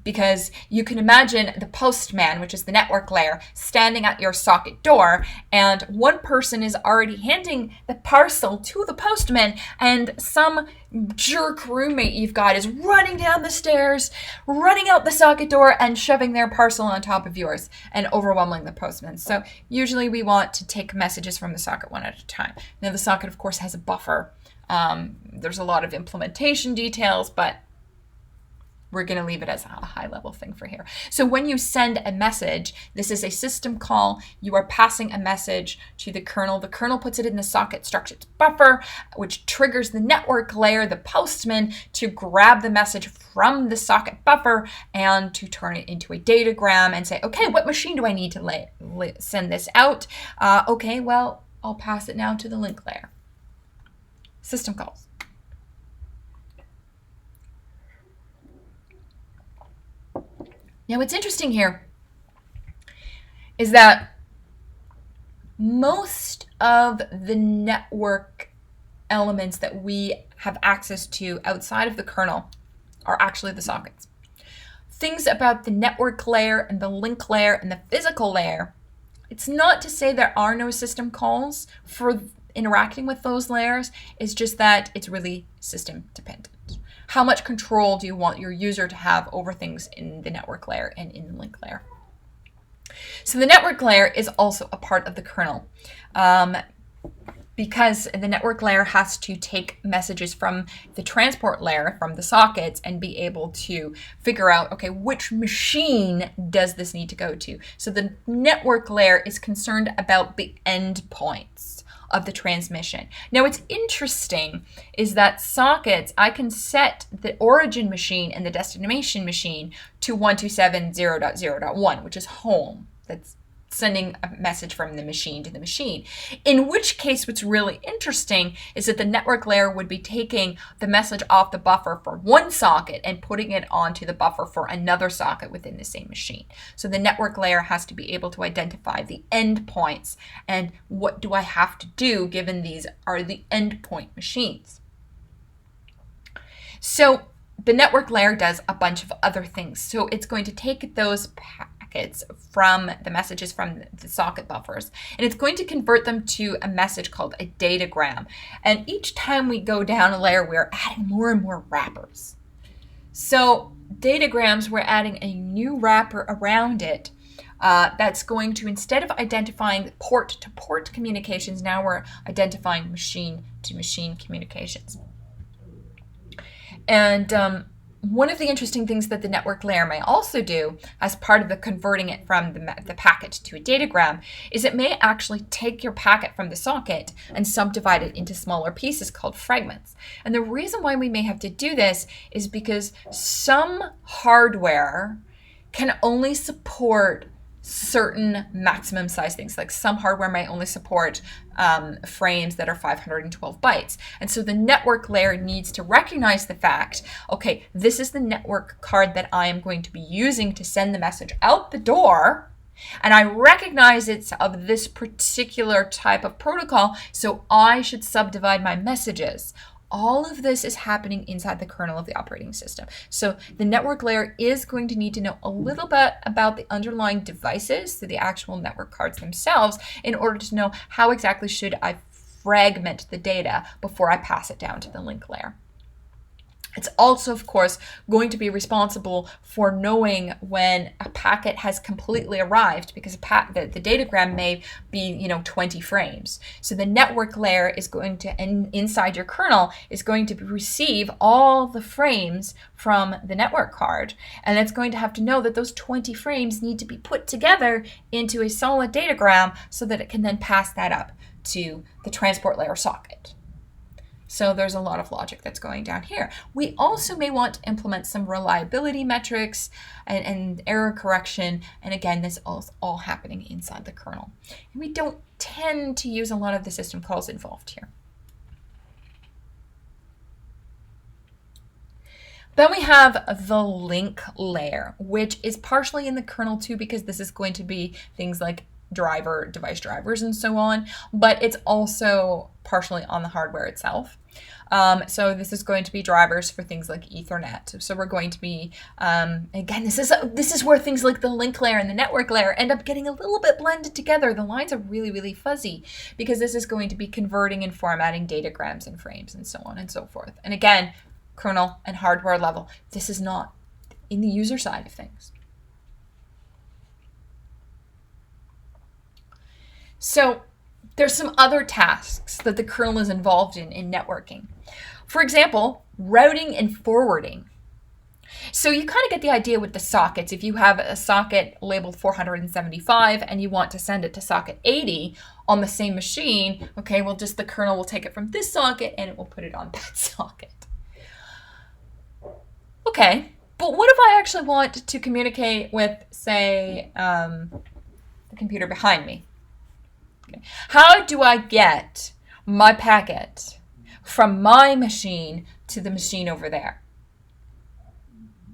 Because you can imagine the postman, which is the network layer, standing at your socket door, and one person is already handing the parcel to the postman, and some jerk roommate you've got is running down the stairs, running out the socket door, and shoving their parcel on top of yours, and overwhelming the postman. So usually we want to take messages from the socket one at a time. Now the socket, of course, has a buffer. There's a lot of implementation details, but we're going to leave it as a high-level thing for here. So when you send a message, this is a system call. You are passing a message to the kernel. The kernel puts it in the socket structured buffer, which triggers the network layer, the postman, to grab the message from the socket buffer and to turn it into a datagram and say, okay, what machine do I need to send this out? Okay, well, I'll pass it now to the link layer. System calls. Now, what's interesting here is that most of the network elements that we have access to outside of the kernel are actually the sockets. Things about the network layer and the link layer and the physical layer, it's not to say there are no system calls for interacting with those layers. It's just that it's really system dependent. How much control do you want your user to have over things in the network layer and in the link layer? So the network layer is also a part of the kernel because the network layer has to take messages from the transport layer, from the sockets, and be able to figure out, okay, which machine does this need to go to? So the network layer is concerned about the endpoints of the transmission. Now, what's interesting is that sockets, I can set the origin machine and the destination machine to 127.0.0.1, which is home. That's sending a message from the machine to the machine. In which case, what's really interesting is that the network layer would be taking the message off the buffer for one socket and putting it onto the buffer for another socket within the same machine. So the network layer has to be able to identify the endpoints and what do I have to do given these are the endpoint machines. So the network layer does a bunch of other things. So it's going to take those from the messages from the socket buffers, and it's going to convert them to a message called a datagram. And each time we go down a layer, we're adding more and more wrappers. So datagrams, we're adding a new wrapper around it that's going to, instead of identifying port-to-port communications, now we're identifying machine-to-machine communications. And one of the interesting things that the network layer may also do as part of the converting it from the packet to a datagram is it may actually take your packet from the socket and subdivide it into smaller pieces called fragments. And the reason why we may have to do this is because some hardware can only support certain maximum size things. Like some hardware might only support frames that are 512 bytes. And so the network layer needs to recognize the fact, okay, this is the network card that I am going to be using to send the message out the door, and I recognize it's of this particular type of protocol, so I should subdivide my messages. All of this is happening inside the kernel of the operating system. So the network layer is going to need to know a little bit about the underlying devices, so the actual network cards themselves, in order to know how exactly should I fragment the data before I pass it down to the link layer. It's also, of course, going to be responsible for knowing when a packet has completely arrived, because the datagram may be, 20 frames. So the network layer is going to, inside your kernel, is going to receive all the frames from the network card, and it's going to have to know that those 20 frames need to be put together into a solid datagram so that it can then pass that up to the transport layer socket. So there's a lot of logic that's going down here. We also may want to implement some reliability metrics and error correction. And again, this is all happening inside the kernel. And we don't tend to use a lot of the system calls involved here. Then we have the link layer, which is partially in the kernel too, because this is going to be things like device drivers and so on, but it's also partially on the hardware itself. So this is going to be drivers for things like Ethernet. So we're going to be, again, this is where things like the link layer and the network layer end up getting a little bit blended together. The lines are really, really fuzzy because this is going to be converting and formatting datagrams and frames and so on and so forth. And again, kernel and hardware level, this is not in the user side of things. So there's some other tasks that the kernel is involved in networking. For example, routing and forwarding. So you kind of get the idea with the sockets. If you have a socket labeled 475 and you want to send it to socket 80 on the same machine, okay, well, just the kernel will take it from this socket and it will put it on that socket. Okay, but what if I actually want to communicate with, say, the computer behind me? Okay. How do I get my packet from my machine to the machine over there?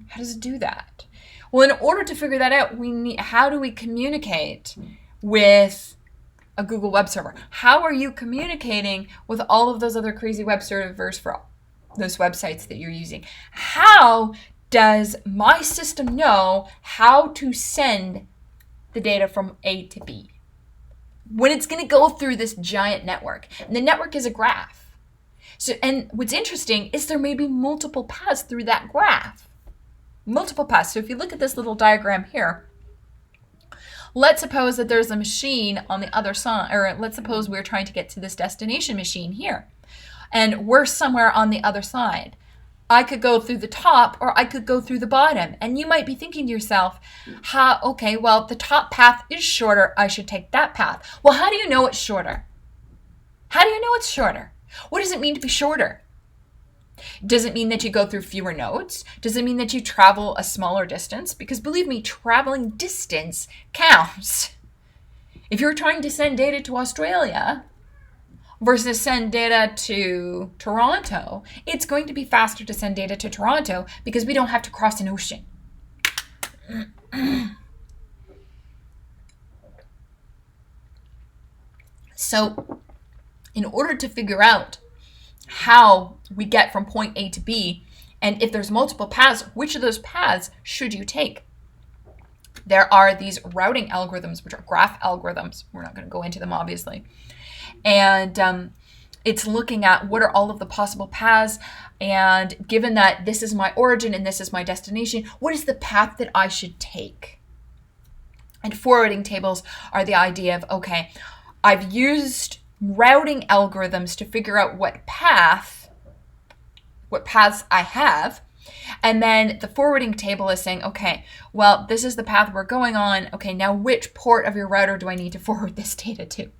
How does it do that? Well, in order to figure that out, how do we communicate with a Google web server? How are you communicating with all of those other crazy web servers for those websites that you're using? How does my system know how to send the data from A to B when it's going to go through this giant network? And the network is a graph. So, and what's interesting is there may be multiple paths through that graph. Multiple paths. So if you look at this little diagram here, let's suppose that there's a machine on the other side, or let's suppose we're trying to get to this destination machine here, and we're somewhere on the other side. I could go through the top or I could go through the bottom. And you might be thinking to yourself, okay, well, the top path is shorter. I should take that path. Well, how do you know it's shorter? How do you know it's shorter? What does it mean to be shorter? Does it mean that you go through fewer nodes? Does it mean that you travel a smaller distance? Because believe me, traveling distance counts. If you're trying to send data to Australia versus send data to Toronto, it's going to be faster to send data to Toronto because we don't have to cross an ocean. So, in order to figure out how we get from point A to B, and if there's multiple paths, which of those paths should you take? There are these routing algorithms, which are graph algorithms. We're not going to go into them, obviously. And it's looking at what are all of the possible paths, and given that this is my origin and this is my destination, what is the path that I should take? And forwarding tables are the idea of, okay, I've used routing algorithms to figure out what paths I have. And then the forwarding table is saying, okay, well, this is the path we're going on. Okay, now which port of your router do I need to forward this data to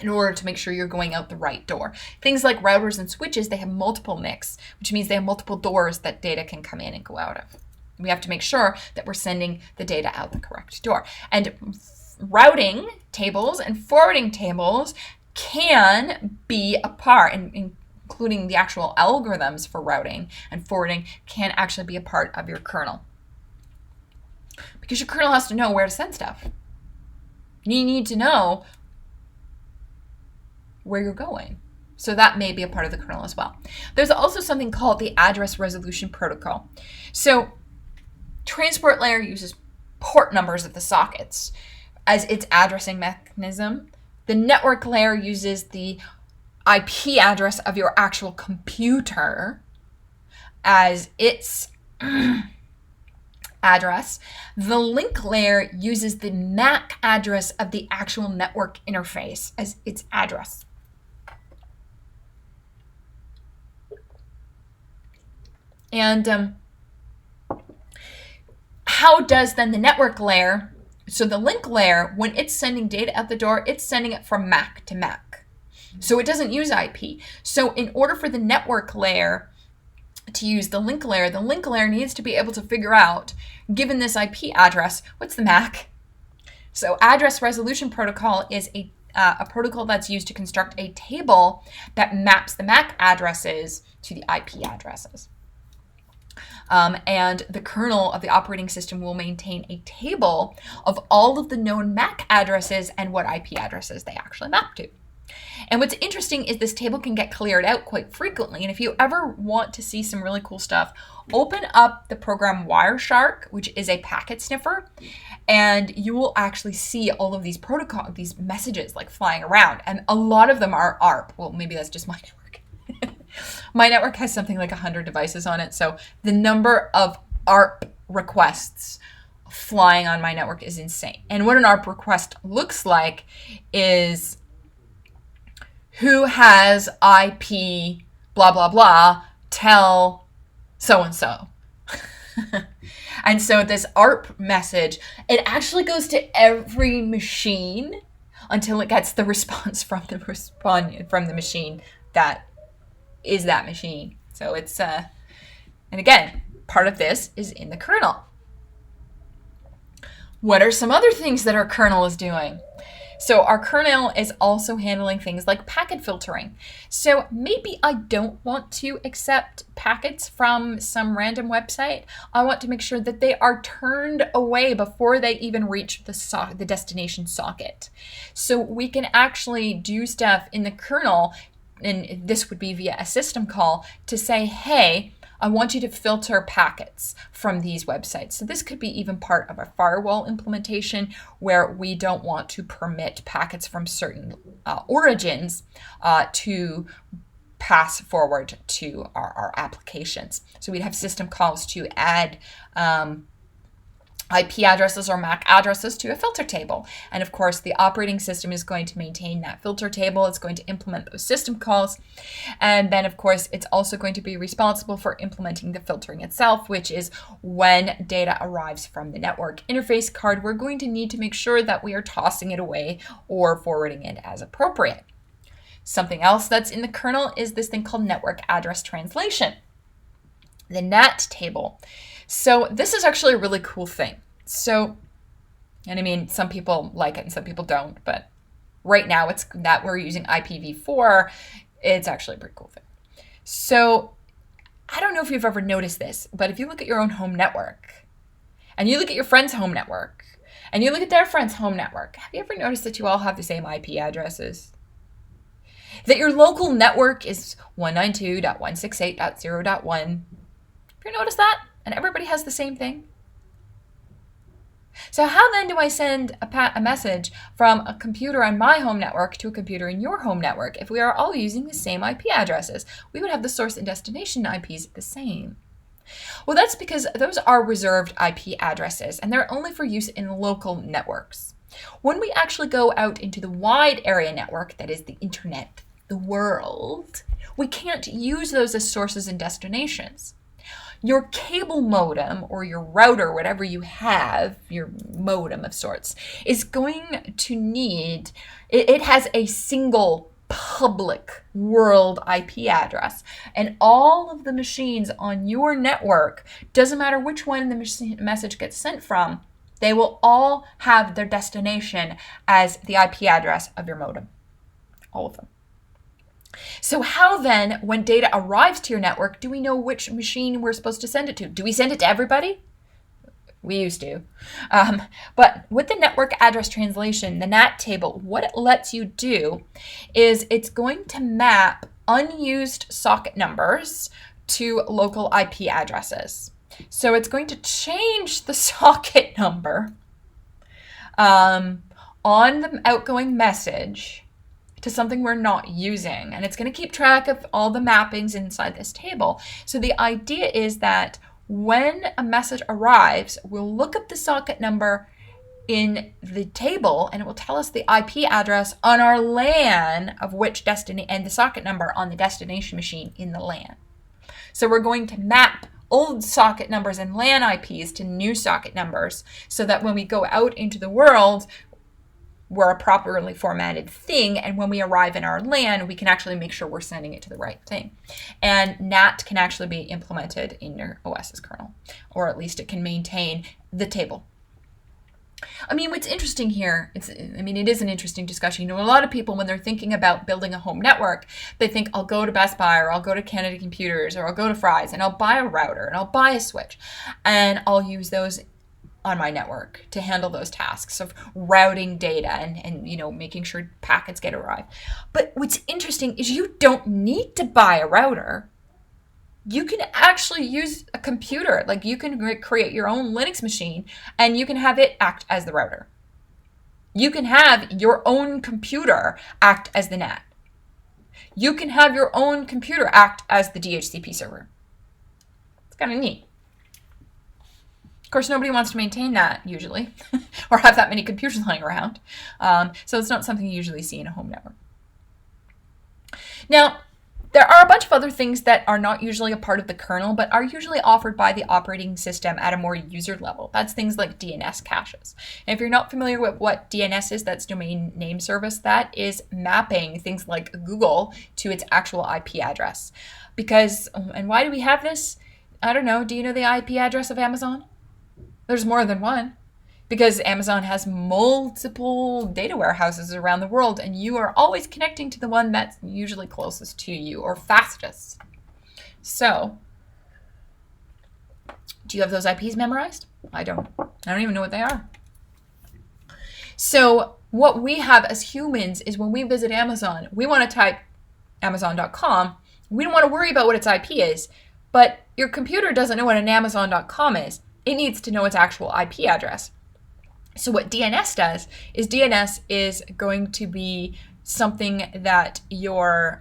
in order to make sure you're going out the right door? Things like routers and switches, they have multiple NICs, which means they have multiple doors that data can come in and go out of. We have to make sure that we're sending the data out the correct door. And routing tables and forwarding tables can be a part, including the actual algorithms for routing and forwarding can actually be a part of your kernel. Because your kernel has to know where to send stuff. You need to know where you're going. So that may be a part of the kernel as well. There's also something called the address resolution protocol. So transport layer uses port numbers of the sockets as its addressing mechanism. The network layer uses the IP address of your actual computer as its address. The link layer uses the MAC address of the actual network interface as its address. And how does then the network layer, so the link layer, when it's sending data out the door, it's sending it from MAC to MAC. So it doesn't use IP. So in order for the network layer to use the link layer needs to be able to figure out, given this IP address, what's the MAC? So address resolution protocol is a protocol that's used to construct a table that maps the MAC addresses to the IP addresses. And the kernel of the operating system will maintain a table of all of the known MAC addresses and what IP addresses they actually map to. And what's interesting is this table can get cleared out quite frequently. And if you ever want to see some really cool stuff, open up the program Wireshark, which is a packet sniffer, and you will actually see all of these these messages like flying around. And a lot of them are ARP. Well, maybe that's just my network. My network has something like 100 devices on it. So the number of ARP requests flying on my network is insane. And what an ARP request looks like is who has IP blah, blah, blah, tell so-and-so. And so this ARP message, it actually goes to every machine until it gets the response from the machine that is that machine. So it's, and again, part of this is in the kernel. What are some other things that our kernel is doing? So our kernel is also handling things like packet filtering. So maybe I don't want to accept packets from some random website. I want to make sure that they are turned away before they even reach the destination socket. So we can actually do stuff in the kernel, and this would be via a system call, to say, hey, I want you to filter packets from these websites. So this could be even part of a firewall implementation where we don't want to permit packets from certain origins to pass forward to our applications. So we'd have system calls to add IP addresses or MAC addresses to a filter table. And of course, the operating system is going to maintain that filter table. It's going to implement those system calls. And then, of course, it's also going to be responsible for implementing the filtering itself, which is when data arrives from the network interface card, we're going to need to make sure that we are tossing it away or forwarding it as appropriate. Something else that's in the kernel is this thing called network address translation, the NAT table. So this is actually a really cool thing. So, and I mean, some people like it and some people don't, but right now it's that we're using IPv4. It's actually a pretty cool thing. So I don't know if you've ever noticed this, but if you look at your own home network and you look at your friend's home network and you look at their friend's home network, have you ever noticed that you all have the same IP addresses? That your local network is 192.168.0.1. Have you noticed that? And everybody has the same thing? So how then do I send a message from a computer on my home network to a computer in your home network if we are all using the same IP addresses? We would have the source and destination IPs the same. Well, that's because those are reserved IP addresses, and they're only for use in local networks. When we actually go out into the wide area network, that is the internet, the world, we can't use those as sources and destinations. Your cable modem or your router, whatever you have, your modem of sorts, is going to need, it has a single public world IP address. And all of the machines on your network, doesn't matter which one the message gets sent from, they will all have their destination as the IP address of your modem. All of them. So how then, when data arrives to your network, do we know which machine we're supposed to send it to? Do we send it to everybody? We used to. But with the network address translation, the NAT table, what it lets you do is it's going to map unused socket numbers to local IP addresses. So it's going to change the socket number on the outgoing message to something we're not using. And it's going to keep track of all the mappings inside this table. So the idea is that when a message arrives, we'll look up the socket number in the table and it will tell us the IP address on our LAN of which destination and the socket number on the destination machine in the LAN. So we're going to map old socket numbers and LAN IPs to new socket numbers so that when we go out into the world, we're a properly formatted thing, and when we arrive in our LAN, we can actually make sure we're sending it to the right thing. And NAT can actually be implemented in your OS's kernel, or at least it can maintain the table. I mean, what's interesting here, it is an interesting discussion. You know, a lot of people, when they're thinking about building a home network, they think, I'll go to Best Buy, or I'll go to Canada Computers, or I'll go to Fry's, and I'll buy a router, and I'll buy a switch, and I'll use those on my network to handle those tasks of routing data and you know, making sure packets get arrived. But what's interesting is you don't need to buy a router. You can actually use a computer. Like, you can create your own Linux machine and you can have it act as the router. You can have your own computer act as the NAT. You can have your own computer act as the DHCP server. It's kind of neat. Of course, nobody wants to maintain that usually or have that many computers lying around. So it's not something you usually see in a home network. Now, there are a bunch of other things that are not usually a part of the kernel, but are usually offered by the operating system at a more user level. That's things like DNS caches. And if you're not familiar with what DNS is, that's domain name service. That is mapping things like Google to its actual IP address. Because, and why do we have this? I don't know. Do you know the IP address of Amazon? There's more than one, because Amazon has multiple data warehouses around the world, and you are always connecting to the one that's usually closest to you or fastest. So, do you have those IPs memorized? I don't even know what they are. So what we have as humans is when we visit Amazon, we want to type Amazon.com. We don't want to worry about what its IP is, but your computer doesn't know what an Amazon.com is. It needs to know its actual IP address. So what DNS does is DNS is going to be something that your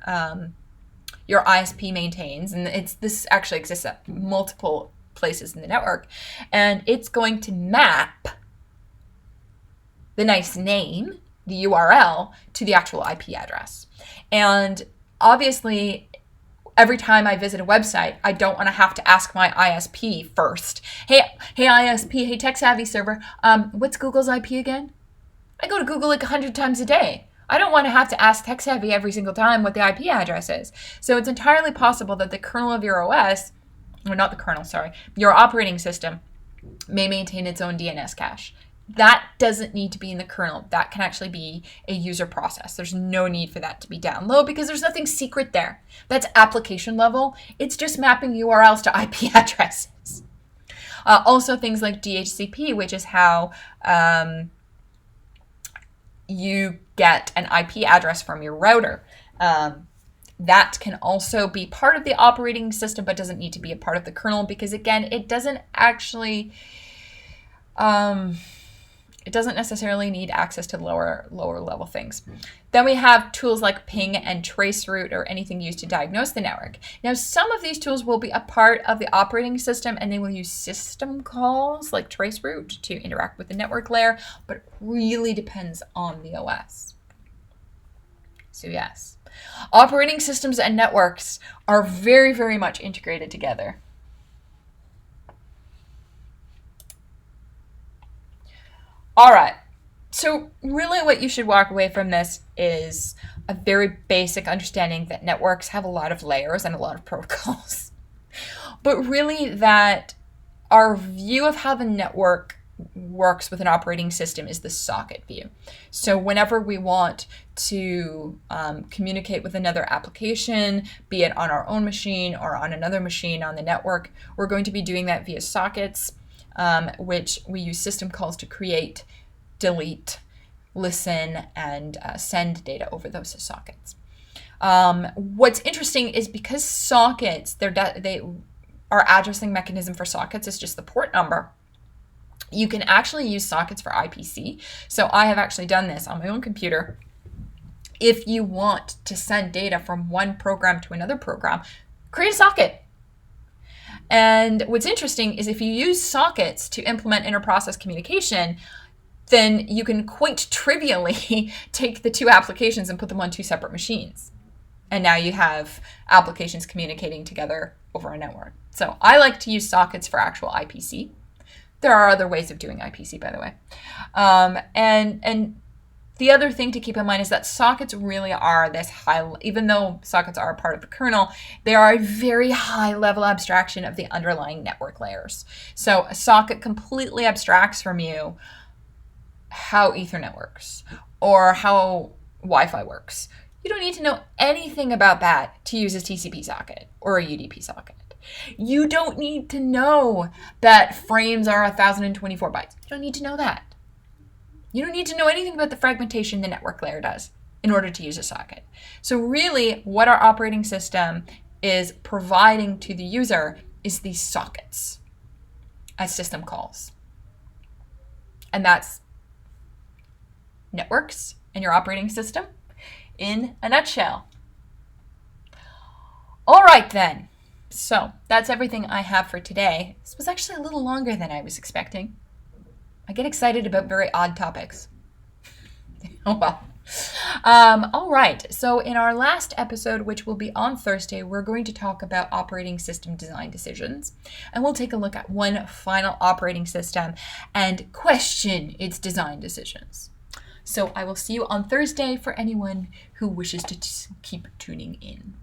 ISP maintains, and this actually exists at multiple places in the network, and it's going to map the nice name, the URL, to the actual IP address. And obviously, every time I visit a website, I don't want to have to ask my ISP first. Hey ISP, hey tech savvy server, what's Google's IP again? I go to Google like 100 times a day. I don't want to have to ask TextHeavy every single time what the IP address is. So it's entirely possible that the kernel of your OS, or not the kernel, sorry, your operating system may maintain its own DNS cache. That doesn't need to be in the kernel. That can actually be a user process. There's no need for that to be down low because there's nothing secret there. That's application level. It's just mapping URLs to IP addresses. Also things like DHCP, which is how you get an IP address from your router. That can also be part of the operating system, but doesn't need to be a part of the kernel because, again, it doesn't actually... it doesn't necessarily need access to lower level things. Then we have tools like ping and traceroute or anything used to diagnose the network. Now, some of these tools will be a part of the operating system and they will use system calls like traceroute to interact with the network layer, but it really depends on the OS. So yes, operating systems and networks are very, very much integrated together. All right, so really what you should walk away from this is a very basic understanding that networks have a lot of layers and a lot of protocols, but really that our view of how the network works with an operating system is the socket view. So whenever we want to communicate with another application, be it on our own machine or on another machine on the network, we're going to be doing that via sockets. Which we use system calls to create, delete, listen, and send data over those sockets. What's interesting is because sockets, our addressing mechanism for sockets is just the port number. You can actually use sockets for IPC. So I have actually done this on my own computer. If you want to send data from one program to another program, create a socket. And what's interesting is if you use sockets to implement inter-process communication, then you can quite trivially take the two applications and put them on two separate machines. And now you have applications communicating together over a network. So I like to use sockets for actual IPC. There are other ways of doing IPC, by the way. And the other thing to keep in mind is that sockets really are this high, even though sockets are a part of the kernel, they are a very high level abstraction of the underlying network layers. So a socket completely abstracts from you how Ethernet works or how Wi-Fi works. You don't need to know anything about that to use a TCP socket or a UDP socket. You don't need to know that frames are 1024 bytes. You don't need to know that. You don't need to know anything about the fragmentation the network layer does in order to use a socket. So really what our operating system is providing to the user is these sockets as system calls. And that's networks and your operating system in a nutshell. All right then. So that's everything I have for today. This was actually a little longer than I was expecting. I get excited about very odd topics. Oh well. All right. So in our last episode, which will be on Thursday, we're going to talk about operating system design decisions. And we'll take a look at one final operating system and question its design decisions. So I will see you on Thursday for anyone who wishes to keep tuning in.